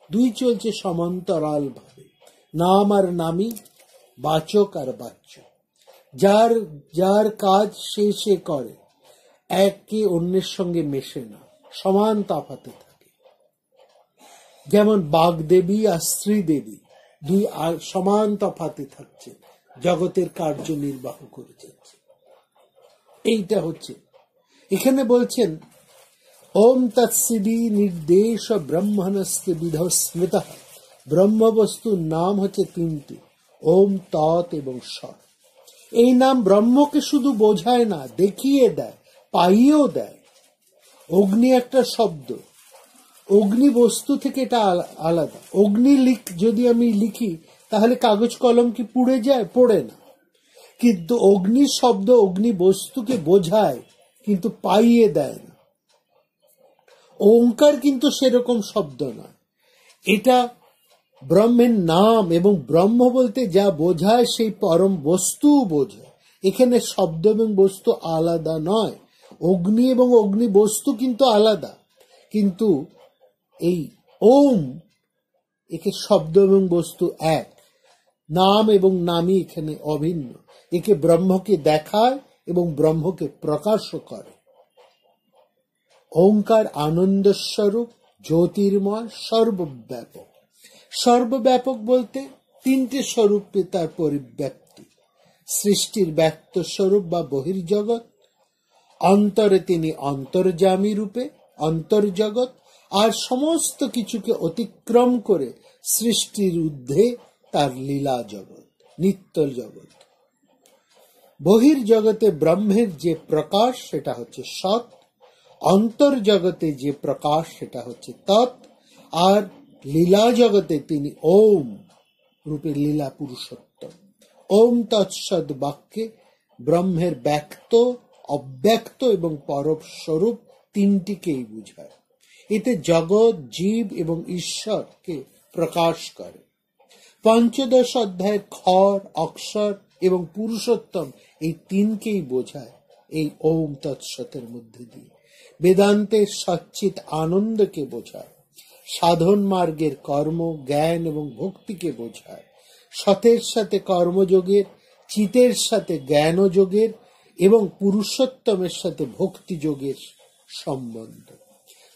দুই চলছে সমান্তরাল ভাবে। নাম আর নামী, বাচক আর বাচ্য, যার যার কাজ সে করে, একে অন্যের সঙ্গে মেশে না, সমান তফাতে থাকে। যেমন বাগদেবী আর শ্রীদেবী দুই সমান তফাতে থাকছে, জগতের কার্য নির্বাহ করেছে। এইটা হচ্ছে এখানে বলছেন, ওম তৎসিদি নির্দেশ ব্রহ্মণস্তে বিধ স্মৃত। ব্রহ্মবস্তুর নাম হচ্ছে তিনটি, ওম, তৎ এবং সৎ। এই নাম ব্রহ্মকে শুধু বোঝায় না, দেখিয়ে দেয়, পাইয়েও দেয়। অগ্নি একটা শব্দ, অগ্নি বস্তু থেকে এটা আলাদা। অগ্নি যদি আমি লিখি তাহলে কাগজ কলম কি পুড়ে যায়? পড়ে না। কিন্তু অগ্নি শব্দ অগ্নি বস্তুকে বোঝায়, কিন্তু পাইয়ে দেয় না। ওঙ্কার কিন্তু সেরকম শব্দ নয়, এটা ব্রহ্মের নাম, এবং ব্রহ্ম বলতে যা বোঝায় সেই পরম বস্তু বোঝায়। এখানে শব্দ এবং বস্তু আলাদা নয়। অগ্নি এবং অগ্নি বস্তু কিন্তু আলাদা, কিন্তু এই ওম একে শব্দ এবং বস্তু এক। নাম এবং নামই এখানে অভিন্ন। একে ব্রহ্মকে দেখায় এবং ব্রহ্মকে প্রকাশ করে। ওঙ্কার আনন্দ স্বরূপ, জ্যোতির্ময়, সর্বব্যাপক। সর্বব্যাপক বলতে তিনটে স্বরূপে তার পরিব্যাপ্তি। সৃষ্টির ব্যক্ত স্বরূপ বা বহির্জগৎ, অন্তরে তিনি অন্তর্যামী রূপে অন্তর্জগৎ, আর সমস্ত কিছুকে অতিক্রম করে সৃষ্টির ঊর্ধ্বে তার লীলা জগৎ, নিত্য জগৎ। বহির্জগতে ব্রহ্মের যে প্রকাশ সেটা হচ্ছে সৎ, অন্তর্জগতে যে প্রকাশ সেটা হচ্ছে তৎ, আর লীলা জগতে তিনি ওম রূপে লীলা পুরুষোত্তম। ওম তৎসৎ বাক্যে ব্রহ্মের ব্যক্ত, অব্যক্ত এবং পরম স্বরূপ তিনটিকেই বুঝায়। এতে জগৎ, জীব এবং ঈশ্বরকে প্রকাশ করে। পঞ্চদশ অধ্যায়ের ক্ষর, অক্ষর এবং পুরুষোত্তম এই তিনকেই বোঝায় এই ওম তৎসতের মধ্যে দিয়ে। বেদান্তের সচ্চিত আনন্দকে বোঝায়, সাধন মার্গের কর্ম, জ্ঞান এবং ভক্তিকে বোঝায়, সতের সাথে কর্মযোগের, চিতের সাথে জ্ঞানযোগের এবং পুরুষোত্তমের সাথে ভক্তিযোগের সম্বন্ধ।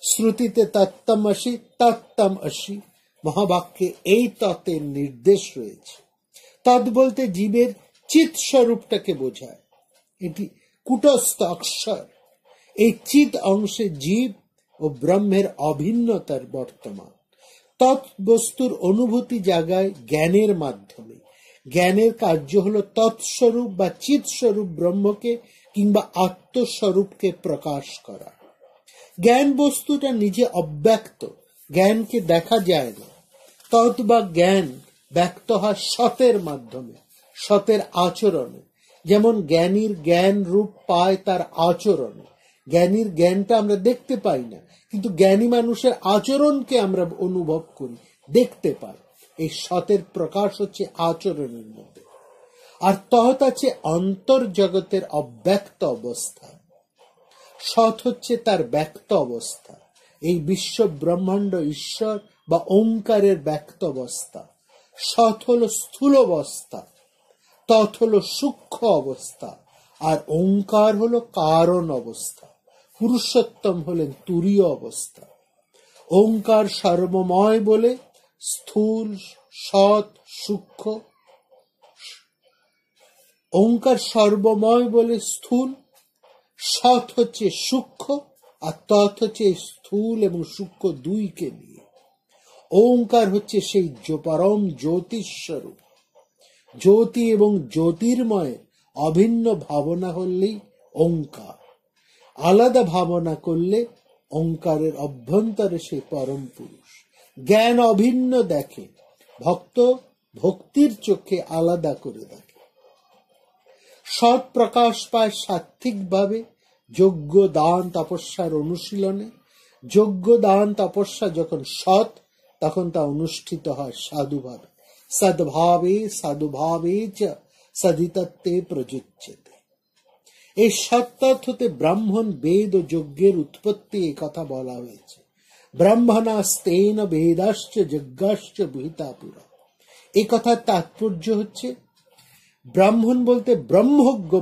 শ্রুতিতে তত্ত্বমসি তত্ত্বম অসি মহাবাক্যে এই তত্ত্বের নির্দেশ রয়েছে। তৎ বলতে জীবের চিৎ স্বরূপটাকে বোঝায়। এটি কুটস্থ অক্ষর। এই চিৎ অংশে জীব ও ব্রহ্মের অভিন্নতার বর্তমান। তৎ বস্তুর অনুভূতি জাগায় জ্ঞানের মাধ্যমে। জ্ঞানের কার্য হল তৎস্বরূপ বা চিৎ স্বরূপ ব্রহ্মকে কিংবা আত্মস্বরূপকে প্রকাশ করা। জ্ঞান বস্তুটা নিজে অব্যক্ত, জ্ঞানকে দেখা যায় না। তৎ বা জ্ঞান ব্যক্ত হয় সতের মাধ্যমে, সতের আচরণে। যেমন জ্ঞানীর জ্ঞান রূপ পায় তার আচরণে। জ্ঞানীর জ্ঞানটা আমরা দেখতে পাই না, কিন্তু জ্ঞানী মানুষের আচরণকে আমরা অনুভব করি, দেখতে পাই। এই সতের প্রকাশ হচ্ছে আচরণের মধ্যে। আর তৎ আছে অন্তর্জগতের অব্যক্ত অবস্থা। সৎ হচ্ছে তার ব্যক্ত অবস্থা। এই বিশ্ব ব্রহ্মাণ্ড ঈশ্বর বা ওঙ্কারের ব্যক্ত অবস্থা। সৎ হলো স্থূল অবস্থা, তৎ হলো সূক্ষ্ম অবস্থা, আর ওঙ্কার হলো কারণ অবস্থা। পুরুষোত্তম হলেন তুরীয় অবস্থা। ওঙ্কার সর্বময় বলে স্থূল, সৎ, সূক্ষ্ম। ওঙ্কার সর্বময় বলে স্থূল, সৎ হচ্ছে সূক্ষ্ম, আর তৎ হচ্ছে স্থূল এবং সূক্ষ্ম দুইকে নিয়ে। ওঙ্কার হচ্ছে সেই পরম জ্যোতিস্বরূপ। জ্যোতি এবং জ্যোতির্ময় অভিন্ন ভাবনা হলেই ওঙ্কার। আলাদা ভাবনা করলে ওঙ্কারের অভ্যন্তরে সেই পরম পুরুষ। জ্ঞান অভিন্ন দেখে, ভক্ত ভক্তির চোখে আলাদা করে দেখে। সৎ প্রকাশ পায় সাত্ত্বিকভাবে যজ্ঞ দান তপস্যার অনুশীলনে। যজ্ঞ দান তপস্যা যখন সৎ, তখন তা অনুষ্ঠিত হয় সাধুভাবে। সদ্ভাবে সাধুভাবে চ সদিতত্ত্বে প্রযুজ্যতে। এই সত্তত্ত্ব হতে ব্রাহ্মণ বেদ ও যজ্ঞের উৎপত্তি, এই কথা বলা হয়েছে। ব্রাহ্মণাস্তেন বেদাশ্চ যজ্ঞাশ্চ বিহিতা পুরা। এই কথার তাৎপর্য হচ্ছে, ব্রাহ্মণ বলতে ব্রহ্মজ্ঞ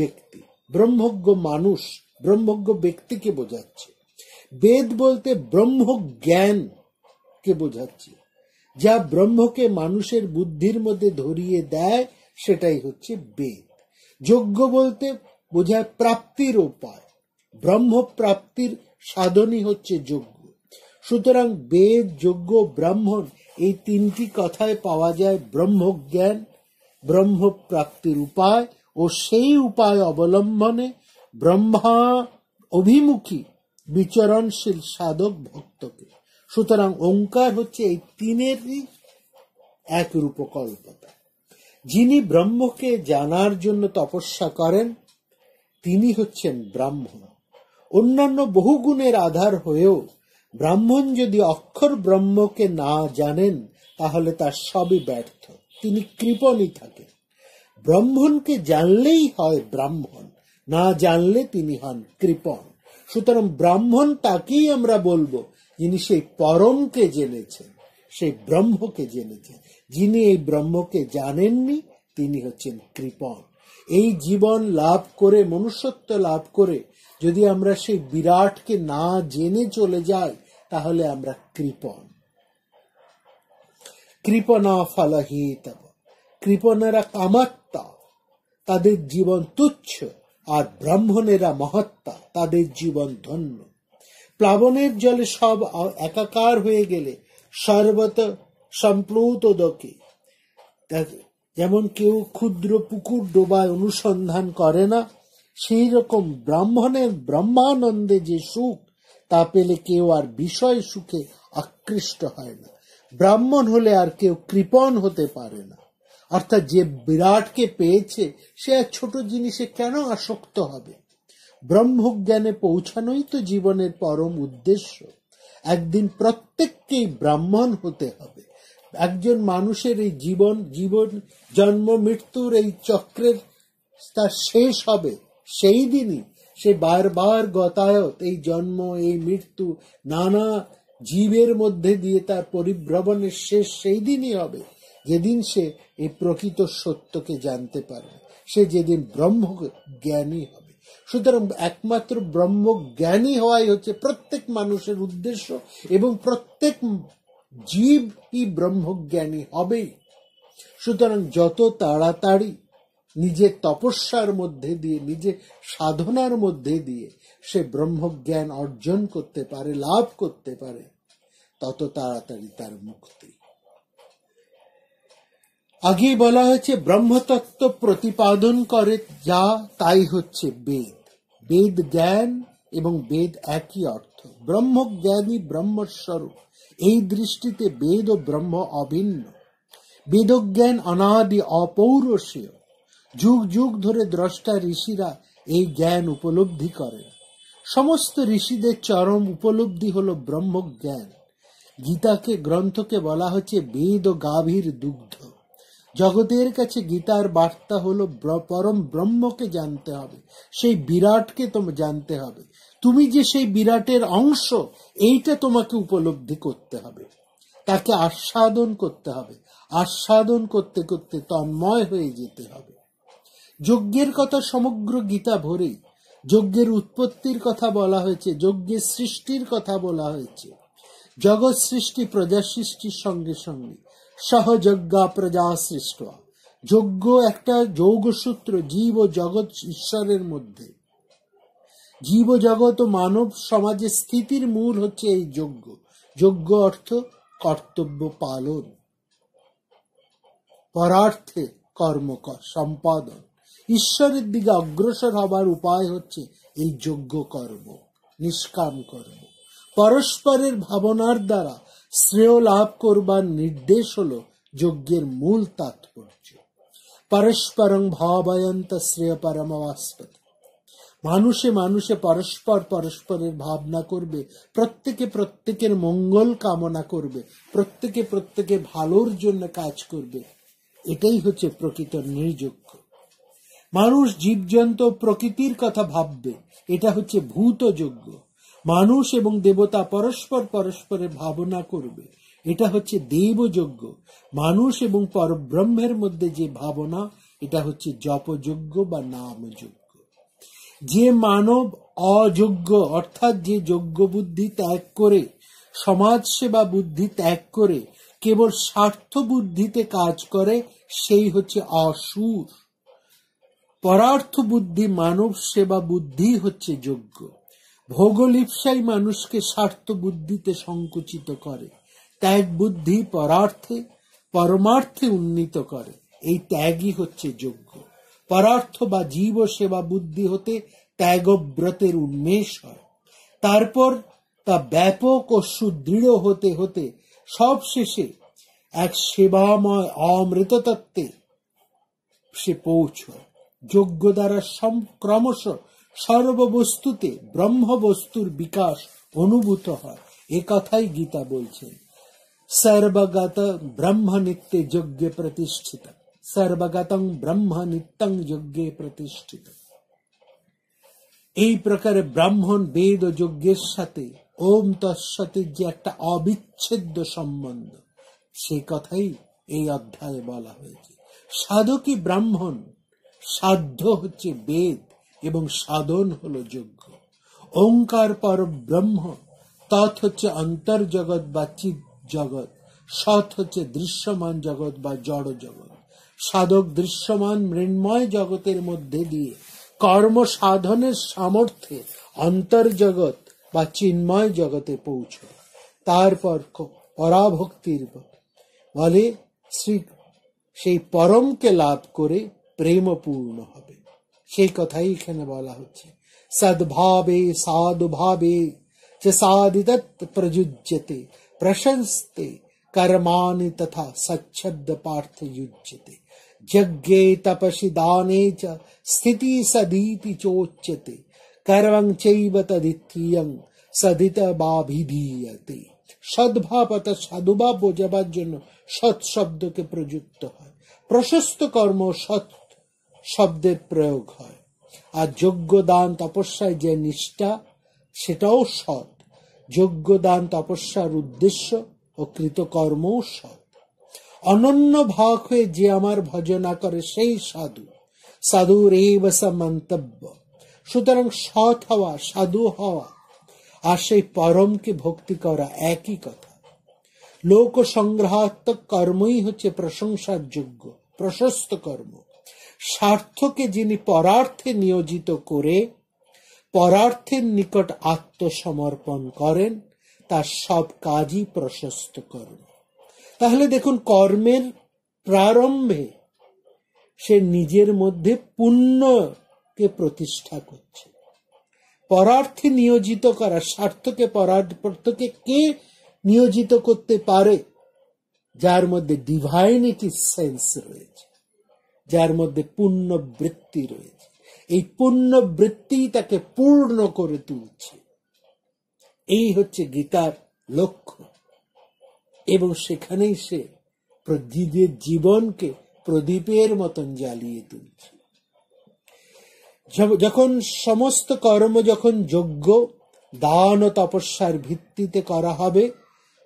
ব্যক্তি, ব্রহ্মজ্ঞ মানুষ, ব্রহ্মজ্ঞ ব্যক্তিকে বোঝাচ্ছে। বেদ বলতে ব্রহ্মজ্ঞান কে বোঝাচ্ছে। যা ব্রহ্মকে মানুষের বুদ্ধির মধ্যে ধরিয়ে দেয়, সেটাই হচ্ছে বেদ। যজ্ঞ বলতে বোঝায় প্রাপ্তির উপায়, ব্রহ্ম প্রাপ্তির সাধনই হচ্ছে যজ্ঞ। সুতরাং বেদ, যজ্ঞ, ব্রাহ্মণ এই তিনটি কথায় পাওয়া যায় ব্রহ্মজ্ঞান, ব্রহ্ম প্রাপ্তির উপায় ও সেই উপায় অবলম্বনে ব্রহ্মা অভিমুখী বিচরণশীল সাধক ভক্তকে। সুতরাং ওঙ্কার হচ্ছে এই তিনেরই এক রূপকল্পতা। যিনি ব্রহ্মকে জানার জন্য তপস্যা করেন, তিনি হচ্ছেন ব্রাহ্মণ। অন্যান্য বহু গুণের আধার হয়েও ব্রাহ্মণ যদি অক্ষর ব্রহ্মকে না জানেন, তাহলে তার সবই ব্যর্থ, তিনি কৃপণই থাকেন। ব্রাহ্মণকে জানলেই হয় ব্রাহ্মণ, না জানলে তিনি হন কৃপণ। সুতরাং ব্রাহ্মণ তাকেই আমরা বলবো যিনি সেই পরমকে জেনেছেন, সেই ব্রহ্মকে জেনেছেন। যিনি এই ব্রহ্মকে জানেননি, তিনি হচ্ছেন কৃপণ। এই জীবন লাভ করে, মনুষ্যত্ব লাভ করে যদি আমরা সেই বিরাটকে না জেনে চলে যাই, তাহলে আমরা কৃপণ। কৃপণা ফলহিতব। কৃপণেরা কামাত্তা, তাদের জীবন তুচ্ছ, আর ব্রাহ্মণেরা মহাত্মা, তাদের জীবন ধন্য। প্লাবনের জলে সব একাকার হয়ে গেলে সর্বত সম্প্লুত দকে, যেমন কেউ ক্ষুদ্র পুকুর ডোবায় অনুসন্ধান করে না, সেই রকম ব্রাহ্মণের ব্রহ্মানন্দে যে সুখ, তা পেলে কেউ আর বিষয় সুখে আকৃষ্ট হয় না। ব্রাহ্মণ হলে আর কেউ কৃপণ হতে পারে না। অর্থাৎ যে বিরাটকে পেয়েছে, সে আর ছোট জিনিসে কেন আসক্ত হবে? ব্রহ্মজ্ঞানে পৌঁছানোই তো জীবনের পরম উদ্দেশ্য। একদিন প্রত্যেককেই ব্রাহ্মণ হতে হবে। একজন মানুষের এই জীবন জন্ম মৃত্যুর এই চক্রের তার শেষ হবে সেই দিনই। সে বারবার গতায়ত, এই জন্ম, এই মৃত্যু, নানা জীবের মধ্যে দিয়ে তার পরিভ্রমণের শেষ সেই দিনই হবে, যেদিন সে এই প্রকৃত সত্যকে জানতে পারবে, সে যেদিন ব্রহ্ম জ্ঞানী হবে। সুতরাং একমাত্র ব্রহ্ম জ্ঞানী হওয়াই হচ্ছে প্রত্যেক মানুষের উদ্দেশ্য, এবং প্রত্যেক জীবই ব্রহ্মজ্ঞানী হবেই। সুতরাং যত তাড়াতাড়ি নিজের তপস্যার মধ্যে দিয়ে, নিজের সাধনার মধ্যে দিয়ে সে ব্রহ্মজ্ঞান অর্জন করতে পারে, লাভ করতে পারে, তত তাড়াতাড়ি তার মুক্তি। আগে বলা হয়েছে ব্রহ্মতত্ত্ব প্রতিপাদন করে যা, তাই হচ্ছে বেদ। বেদ জ্ঞান এবং বেদ একই অর্থ। ব্রহ্মজ্ঞানী ব্রহ্মস্বরূপ, এই দৃষ্টিতে বেদ ও ব্রহ্ম অভিন্ন। বেদজ্ঞান অনাদি অপৌরুষীয়। যুগ যুগ ধরে দ্রষ্টা ঋষিরা এই জ্ঞান উপলব্ধি করেন। সমস্ত ঋষিদের চরম উপলব্ধি হলো ব্রহ্মজ্ঞান। গীতাকে গ্রন্থকে বলা হচ্ছে বেদ ও গাভীর দুগ্ধ। জগতের কাছে গীতার বার্তা হলো পরম ব্রহ্মকে জানতে হবে, সেই বিরাটকে তোমাকে জানতে হবে। তুমি যে সেই বিরাটের অংশ, এইটা তোমাকে উপলব্ধি করতে হবে, তাকে আস্বাদন করতে হবে। আস্বাদন করতে করতে তন্ময় হয়ে যেতে হবে। যজ্ঞের কথা সমগ্র গীতা ভরেই। যজ্ঞের উৎপত্তির কথা বলা হয়েছে, যজ্ঞের সৃষ্টির কথা বলা হয়েছে। জগৎ সৃষ্টি প্রজা সৃষ্টির সঙ্গে সঙ্গে সহযজ্ঞা প্রজা সৃষ্ট। যজ্ঞ একটা যোগসূত্র, জীব ও জগৎ ঈশ্বরের মধ্যে। জীব জগৎ ও মানব সমাজের স্থিতির মূল হচ্ছে এই যজ্ঞ। যজ্ঞ অর্থ কর্তব্য পালন, পরার্থে কর্ম সম্পাদন। ঈশ্বরের দিকে অগ্রসর হবার উপায় হচ্ছে এই যজ্ঞ কর্ম, নিষ্কাম কর্ম। পরস্পরের ভাবনার দ্বারা শ্রেয় লাভ করবার নির্দেশ হলো যজ্ঞের মূল তাৎপর্য। পরস্পরং ভাবয়ন্ত শ্রেয় পরমাবস্পতি। মানুষে মানুষে পরস্পর পরস্পরের ভাবনা করবে, প্রত্যেকে প্রত্যেকের মঙ্গল কামনা করবে, প্রত্যেকে প্রত্যেকের ভালোর জন্য কাজ করবে। এটাই হচ্ছে প্রকৃত নির্যজ্ঞ। মানুষ জীবজন্তু প্রকৃতির কথা ভাববে, এটা হচ্ছে ভূত যজ্ঞ। মানুষ এবং দেবতা পরস্পর পরস্পরের ভাবনা করবে, এটা হচ্ছে দেবযজ্ঞ। মানুষ এবং পরব্রহ্মের মধ্যে যে ভাবনা, এটা হচ্ছে জপযজ্ঞ বা নামযজ্ঞ। যে মানব অযোগ্য অর্থাৎ যে যোগ্য বুদ্ধি ত্যাগ করে, সমাজ সেবা বুদ্ধি ত্যাগ করে কেবল স্বার্থ বুদ্ধিতে কাজ করে, সেই হচ্ছে অসুর। পরার্থ বুদ্ধি মানব সেবা বুদ্ধি হচ্ছে যোগ্য। ভোগলিপ্সাই মানুষকে স্বার্থ বুদ্ধিতে সংকুচিত করে, ত্যাগ বুদ্ধি পরার্থে পরমার্থে উন্নীত করে। এই ত্যাগই হচ্ছে যোগ্য। পরার্থ বা জীব সেবা বুদ্ধি হতে ত্যাগব্রতের উন্মেষ হয়। তারপর তা ব্যাপক ও সুদৃঢ় হতে হতে সবশেষে এক সেবাময় অমৃত তত্ত্বে সে পৌঁছয়। যজ্ঞ দ্বারা ক্রমশ সর্ববস্তুতে ব্রহ্মবস্তুর বিকাশ অনুভূত হয়। এ কথাই গীতা বলছেন, সর্বগত ব্রহ্ম নিত্যে যজ্ঞে প্রতিষ্ঠিত, সর্বগতং ব্রহ্ম নিত্যং যজ্ঞে প্রতিষ্ঠিত। এই প্রকারে ব্রাহ্মণ বেদ ও যজ্ঞের সাথে ওম তৎসতের যে একটা অবিচ্ছেদ্য সম্বন্ধ, সেই কথাই এই অধ্যায়ে বলা হয়েছে। সাধকই ব্রাহ্মণ, সাধ্য হচ্ছে বেদ এবং সাধন হলো যজ্ঞ। ওঙ্কার পর ব্রহ্ম, তৎ হচ্ছে অন্তর্জগৎ বা চিৎ জগৎ, সৎ হচ্ছে দৃশ্যমান জগৎ বা জড় জগৎ। সাধক দৃশ্যমান মৃন্ময় জগতের মধ্যে দিয়ে কর্ম সাধনের সামর্থ্যে অন্তর্জগৎ বা চিন্ময় জগতে পৌঁছয়। তারপর পরাভক্তির বলে সেই পরমকে লাভ করে প্রেমপূর্ণ হবে। সেই কথাই এখানে বলা হচ্ছে, সদ্ভাবে সাধুভাবে চ সাধিত প্রযুজ্যতে প্রশংসতে कर्माणि तथा सच्छब्द पार्थ युज्यते यज्ञे तपसि दाने च स्थिति सदीति चोच्यते कर्मं चैव तदित्यं सदितवाभिधीयते। সদ্ভাব অর্থাৎ সাধুভাব বোঝাবার জন্য সৎ শব্দকে প্রযুক্ত হয়, প্রশস্ত কর্ম সৎ শব্দের প্রয়োগ হয়। আর যজ্ঞ দান তপস্যায় যে নিষ্ঠা, সেটাও সৎ। যজ্ঞ দান তপস্যার উদ্দেশ্য ও কৃতকর্মও সৎ। অনন্য ভাগ হয়ে যে আমার ভজনা করে সেই সাধু, সাধুর এব স মন্তব্য। সুতরাং সৎ হওয়া, সাধু হওয়া আর সেই পরমকে ভক্তি করা একই কথা। লোক সংগ্রহাত্মক কর্মই হচ্ছে প্রশংসার যোগ্য প্রশস্ত কর্ম। স্বার্থকে যিনি পরার্থে নিয়োজিত করে পরার্থের নিকট আত্মসমর্পণ করেন, তার সব কাজই প্রশস্ত কর্ম। তাহলে দেখুন, কর্মের প্রারম্ভে সে নিজের মধ্যে পুণ্যকে প্রতিষ্ঠা করছে। পরার্থে নিয়োজিত করা, স্বার্থকে পরার্থকে কে নিয়োজিত করতে পারে? যার মধ্যে ডিভাইনিটি সেন্স রয়েছে, যার মধ্যে পুণ্য বৃত্তি রয়েছে। এই পুণ্য বৃত্তি তাকে পূর্ণ করে তুলছে। এই হচ্ছে গীতার লক্ষ্য, এবং সেখানেই সে নিজের জীবনকে প্রদীপের মতন জ্বালিয়ে তুলছে। যখন সমস্ত কর্ম যখন যজ্ঞ দান ও তপস্যার ভিত্তিতে করা হবে,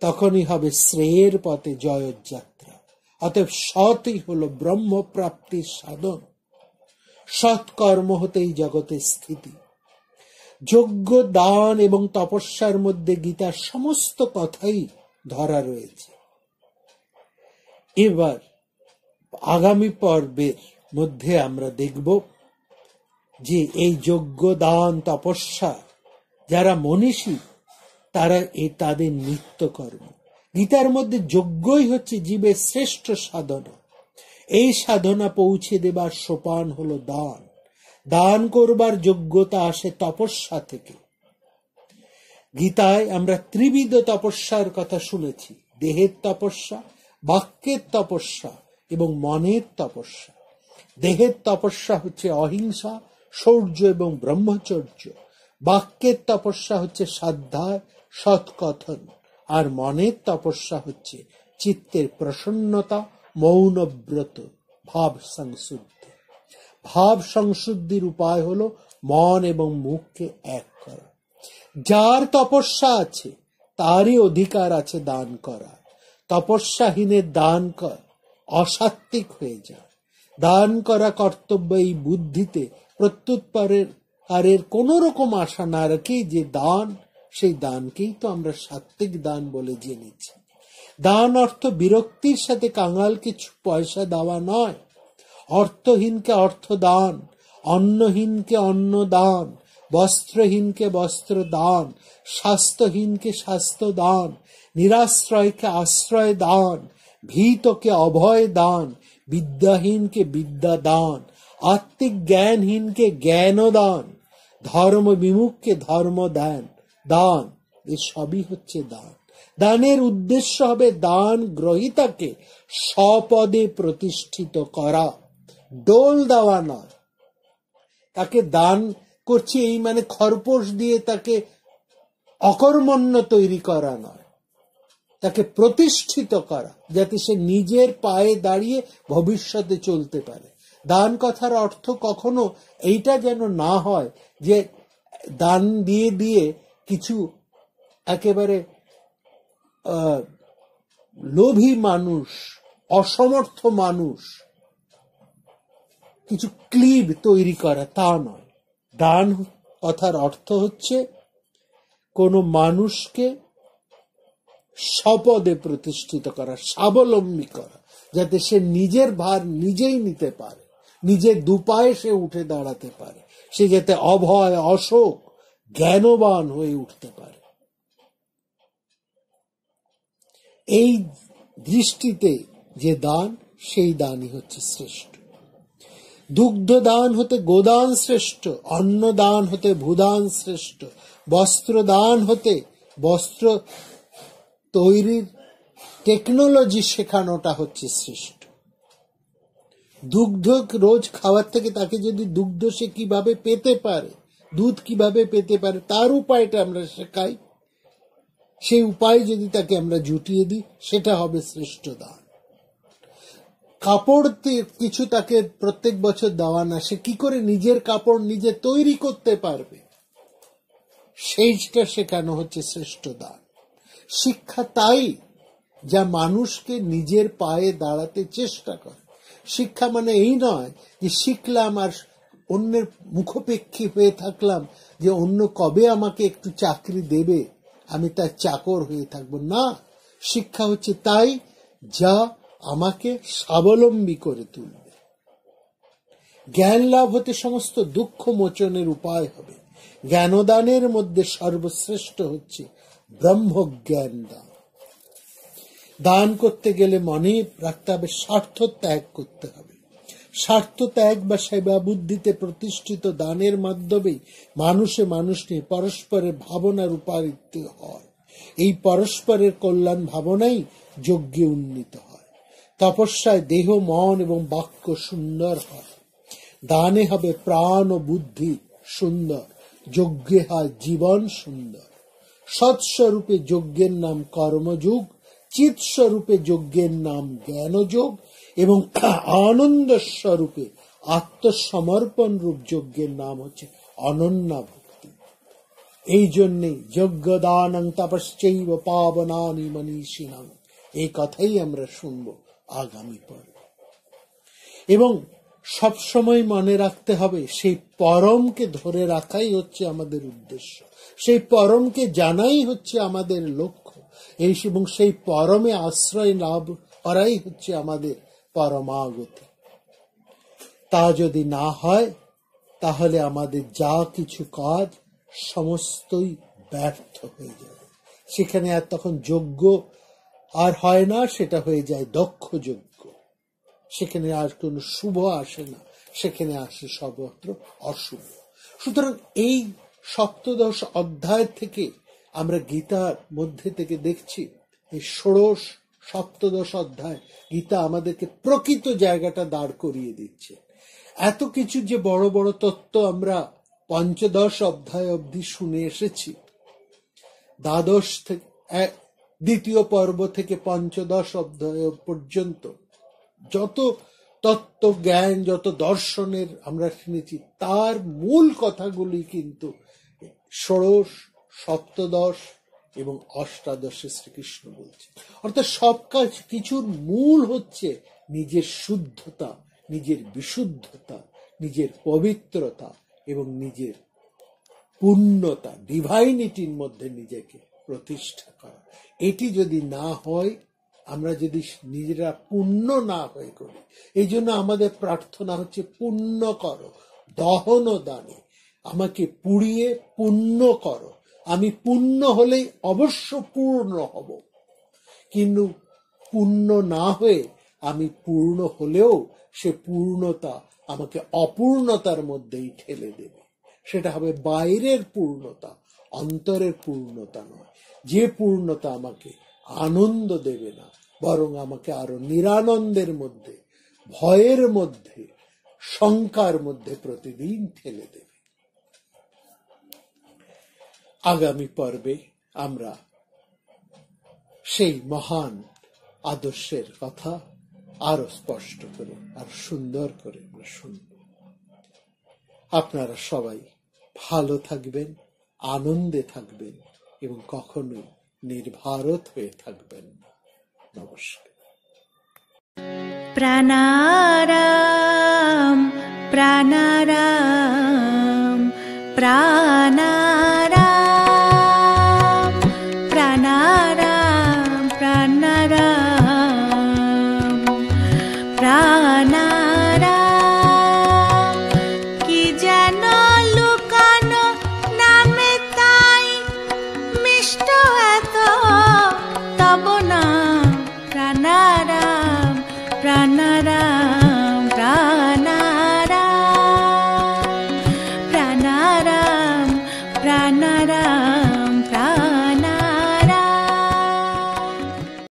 তখনই হবে শ্রেয়ের পথে জয়যাত্রা। অতএব সৎই হলো ব্রহ্ম প্রাপ্তির সাধন। সৎকর্ম হতেই জগতের স্থিতি। যজ্ঞ দান এবং তপস্যার মধ্যে গীতার সমস্ত কথাই ধরা রয়েছে। এবার আগামী পর্বের মধ্যে আমরা দেখব যে এই যজ্ঞ দান তপস্যা যারা মনীষী তারা তাদের নিত্যকর্ম। গীতার মধ্যে যজ্ঞই হচ্ছে জীবের শ্রেষ্ঠ সাধনা। এই সাধনা পৌঁছে দেবার সোপান হলো দান। দান করবার যোগ্যতা আসে তপস্যা থেকে। গীতায় আমরা ত্রিবিধ তপস্যার কথা শুনেছি, দেহের তপস্যা, বাক্যের তপস্যা এবং মনের তপস্যা। দেহের তপস্যা হচ্ছে অহিংসা, শৌর্য এবং ব্রহ্মচর্য। বাক্যের তপস্যা হচ্ছে সাধ্যায়, সৎকথন। আর মনের তপস্যা হচ্ছে চিত্তের প্রসন্নতা, মৌনব্রত, ভাব সংশুদ্ধি। ভাব সংশুদ্ধির উপায় হলো মন এবং মুখকে এক করা। যার তপস্যা আছে তারই অধিকার আছে দান করা। তপস্যাহীনের দান অসাত্বিক হয়ে যায়। দান করা কর্তব্য এই বুদ্ধিতে প্রত্যুত্তরের কোন রকম আশা না রেখে যে দান, সেই দানকেই তো আমরা সাত্বিক দান বলে জেনেছি। দান অর্থ বিরক্তির সাথে কাঙালকে পয়সা দেওয়া নয়। অর্থহীনকে অর্থ দান, অন্নহীনকে অন্ন দান, বস্ত্রহীনকে বস্ত্র দান, স্বাস্থ্যহীনকে স্বাস্থ্য দান, নিরাশ্রয়কে আশ্রয় দান, ভীতকে অভয় দান, বিদ্যাহীনকে বিদ্যা দান, আত্মিক জ্ঞানহীনকে জ্ঞান দান, ধর্ম বিমুখকে ধর্ম দান। এসবই হচ্ছে দান। দানের উদ্দেশ্য হবে দান গ্রহীতাকে স্বপদে প্রতিষ্ঠিত করা, ডোল দেওয়া নয়। তাকে দান করছি এই মানে খরপোশ দিয়ে তাকে অকর্মণ্য তৈরি করা নয়, তাকে প্রতিষ্ঠিত করা, যাতে সে নিজের পায়ে দাঁড়িয়ে ভবিষ্যতে চলতে পারে। দান কথার অর্থ কখনো এইটা যেন না হয় যে দান দিয়ে দিয়ে কিছু একেবারে লোভী মানুষ, অসমর্থ মানুষ কিছু ক্লিব তৈরি করা, তা নয়। দান কথার অর্থ হচ্ছে কোন মানুষকে স্বপদে প্রতিষ্ঠিত করা, স্বাবলম্বী করা, যাতে সে নিজের ভার নিজেই নিতে পারে, নিজের দুপায়ে সে উঠে দাঁড়াতে পারে, সে যাতে অভয় অশোক জ্ঞানবান হয়ে উঠতে পারে। এই দৃষ্টিতে যে দান, সেই দানই হচ্ছে শ্রেষ্ঠ। দুগ্ধ দান হতে গোদান শ্রেষ্ঠ, অন্ন দান হতে ভূদান শ্রেষ্ঠ, বস্ত্র দান হতে বস্ত্র তৈরির টেকনোলজি শেখানোটা হচ্ছে শ্রেষ্ঠ। দুগ্ধ রোজ খাওয়ার থেকে তাকে যদি দুগ্ধ সে কিভাবে পেতে পারে, দুধ কিভাবে পেতে পারে, তার উপায়টা আমরা শেখাই, সেই উপায় যদি তাকে আমরা জুটিয়ে দিই, সেটা হবে শ্রেষ্ঠ দান। কাপড় কিছু তাকে প্রত্যেক বছর দেওয়া না, সে কি করে নিজের কাপড় নিজে তৈরি করতে পারবে, সেইটা শেখানো হচ্ছে শ্রেষ্ঠ দান। শিক্ষা তাই যা মানুষকে নিজের পায়ে দাঁড়াতে চেষ্টা করে। শিক্ষা মানে এই নয় যে শিখলাম আর অন্যের মুখোপেক্ষী হয়ে থাকলাম, যে অন্য কবে আমাকে একটু চাকরি দেবে আমি তার চাকর হয়ে থাকবো না। শিক্ষা হচ্ছে তাই যা আমাকে স্বাবলম্বী করে তুলবে। জ্ঞান লাভ হতে সমস্ত দুঃখ মোচনের উপায় হবে। জ্ঞানদানের মধ্যে সর্বশ্রেষ্ঠ হচ্ছে ব্রহ্মজ্ঞান দান। দান করতে গেলে মনে রাখতে হবে স্বার্থ ত্যাগ করতে হবে। স্বার্থ ত্যাগ বা সেবা বুদ্ধিতে প্রতিষ্ঠিত দানের মাধ্যমে মানুষে মানুষ নিয়ে পরস্পরের ভাবনা রূপায়িত হয়। এই পরস্পরের কল্যাণ ভাবনাই যজ্ঞে উন্নীত হয়। তপস্যায় দেহ, মন এবং বাক্য সুন্দর হয়। দানে হবে প্রাণ ও বুদ্ধি সুন্দর, যজ্ঞে হয় জীবন সুন্দর। সৎস্বরূপে যজ্ঞের নাম কর্মযোগ, চিৎ স্বরূপে যজ্ঞের নাম জ্ঞানযোগ এবং আনন্দ স্বরূপে আত্মসমর্পণ রূপ যজ্ঞের নাম হচ্ছে অনন্যা ভক্তি। এই জন্যে যজ্ঞ দানং তপশ্চৈব পাবনানি মনীষিণাং, এই কথাই আমরা শুনবো আগামী পর্বে। এবং সবসময় মনে রাখতে হবে সেই পরমকে ধরে রাখাই হচ্ছে আমাদের উদ্দেশ্য, সেই পরমকে জানাই হচ্ছে আমাদের লক্ষ্য, এবং সেই পরমে আশ্রয় লাভ করাই হচ্ছে আমাদের পরমাগতি। তা যদি না হয় তাহলে আমাদের যা কিছু কাজ সমস্তই ব্যর্থ হয়ে যাবে। সেখানে আর তখন যোগ্য আর হয় না, সেটা হয়ে যায় দক্ষ যোগ্য। সেখানে আর কোনো শুভ আসে না, সেখানে আসে সর্বত্র অশুভ। সুতরাং এই সপ্তদশ অধ্যায় থেকে আমরা গীতার মধ্যে থেকে দেখছি, এই ষোড়শ সপ্তদশ অধ্যায় গীতা আমাদেরকে প্রকৃত জায়গাটা দাঁড় করিয়ে দিচ্ছে। এত কিছু যে বড় বড় তত্ত্ব আমরা পঞ্চদশ অধ্যায় অবধি শুনে এসেছি, দ্বাদশ থেকে দ্বিতীয় পর্ব থেকে পঞ্চদশ অধ্যায় পর্যন্ত যত তত্ত্ব জ্ঞান, যত দর্শনের আমরা শুনেছি, তার মূল কথাগুলি কিন্তু ষোড়শ, সপ্তদশ এবং অষ্টাদশে শ্রীকৃষ্ণ বলছে। অর্থাৎ সব কাজ কিছুর মূল হচ্ছে নিজের শুদ্ধতা, নিজের বিশুদ্ধতা, নিজের পবিত্রতা এবং নিজের পূর্ণতা, ডিভাইনিটির মধ্যে নিজেকে প্রতিষ্ঠা করা। এটি যদি না হয়, আমরা যদি নিজেরা পূর্ণ না হয়ে করি, এই জন্য আমাদের প্রার্থনা হচ্ছে পূর্ণ করো, দহন দানে আমাকে পুড়িয়ে পূর্ণ করো। আমি পূর্ণ হলেই অবশ্য পূর্ণ হব, কিন্তু পূর্ণ না হয়ে আমি পূর্ণ হলেও সে পূর্ণতা আমাকে অপূর্ণতার মধ্যেই ঠেলে দেবে। সেটা হবে বাইরের পূর্ণতা, অন্তরের পূর্ণতা নয়। যে পূর্ণতা আমাকে আনন্দ দেবে না, বরং আমাকে আরো নিরানন্দের মধ্যে, ভয়ের মধ্যে, শঙ্কার মধ্যে প্রতিদিন ঠেলে দেবে। আগামী পর্বে আমরা সেই মহান আদর্শের কথা আরো স্পষ্ট করে, আর সুন্দর করে আমরা শুনব। আপনারা সবাই ভালো থাকবেন, আনন্দে থাকবেন এবং কখনোই নির্ভারত হয়ে থাকবেন না। নমস্কার। প্রাণারাম প্রাণারাম প্রাণারাম প্রাণারাম প্রাণারাম প্রাণারাম। কি যেন লুকানো নামে তাই মিষ্ট এত তব নাম। প্রাণারাম প্রাণারাম প্রাণারাম প্রাণারাম প্রাণারাম প্রাণ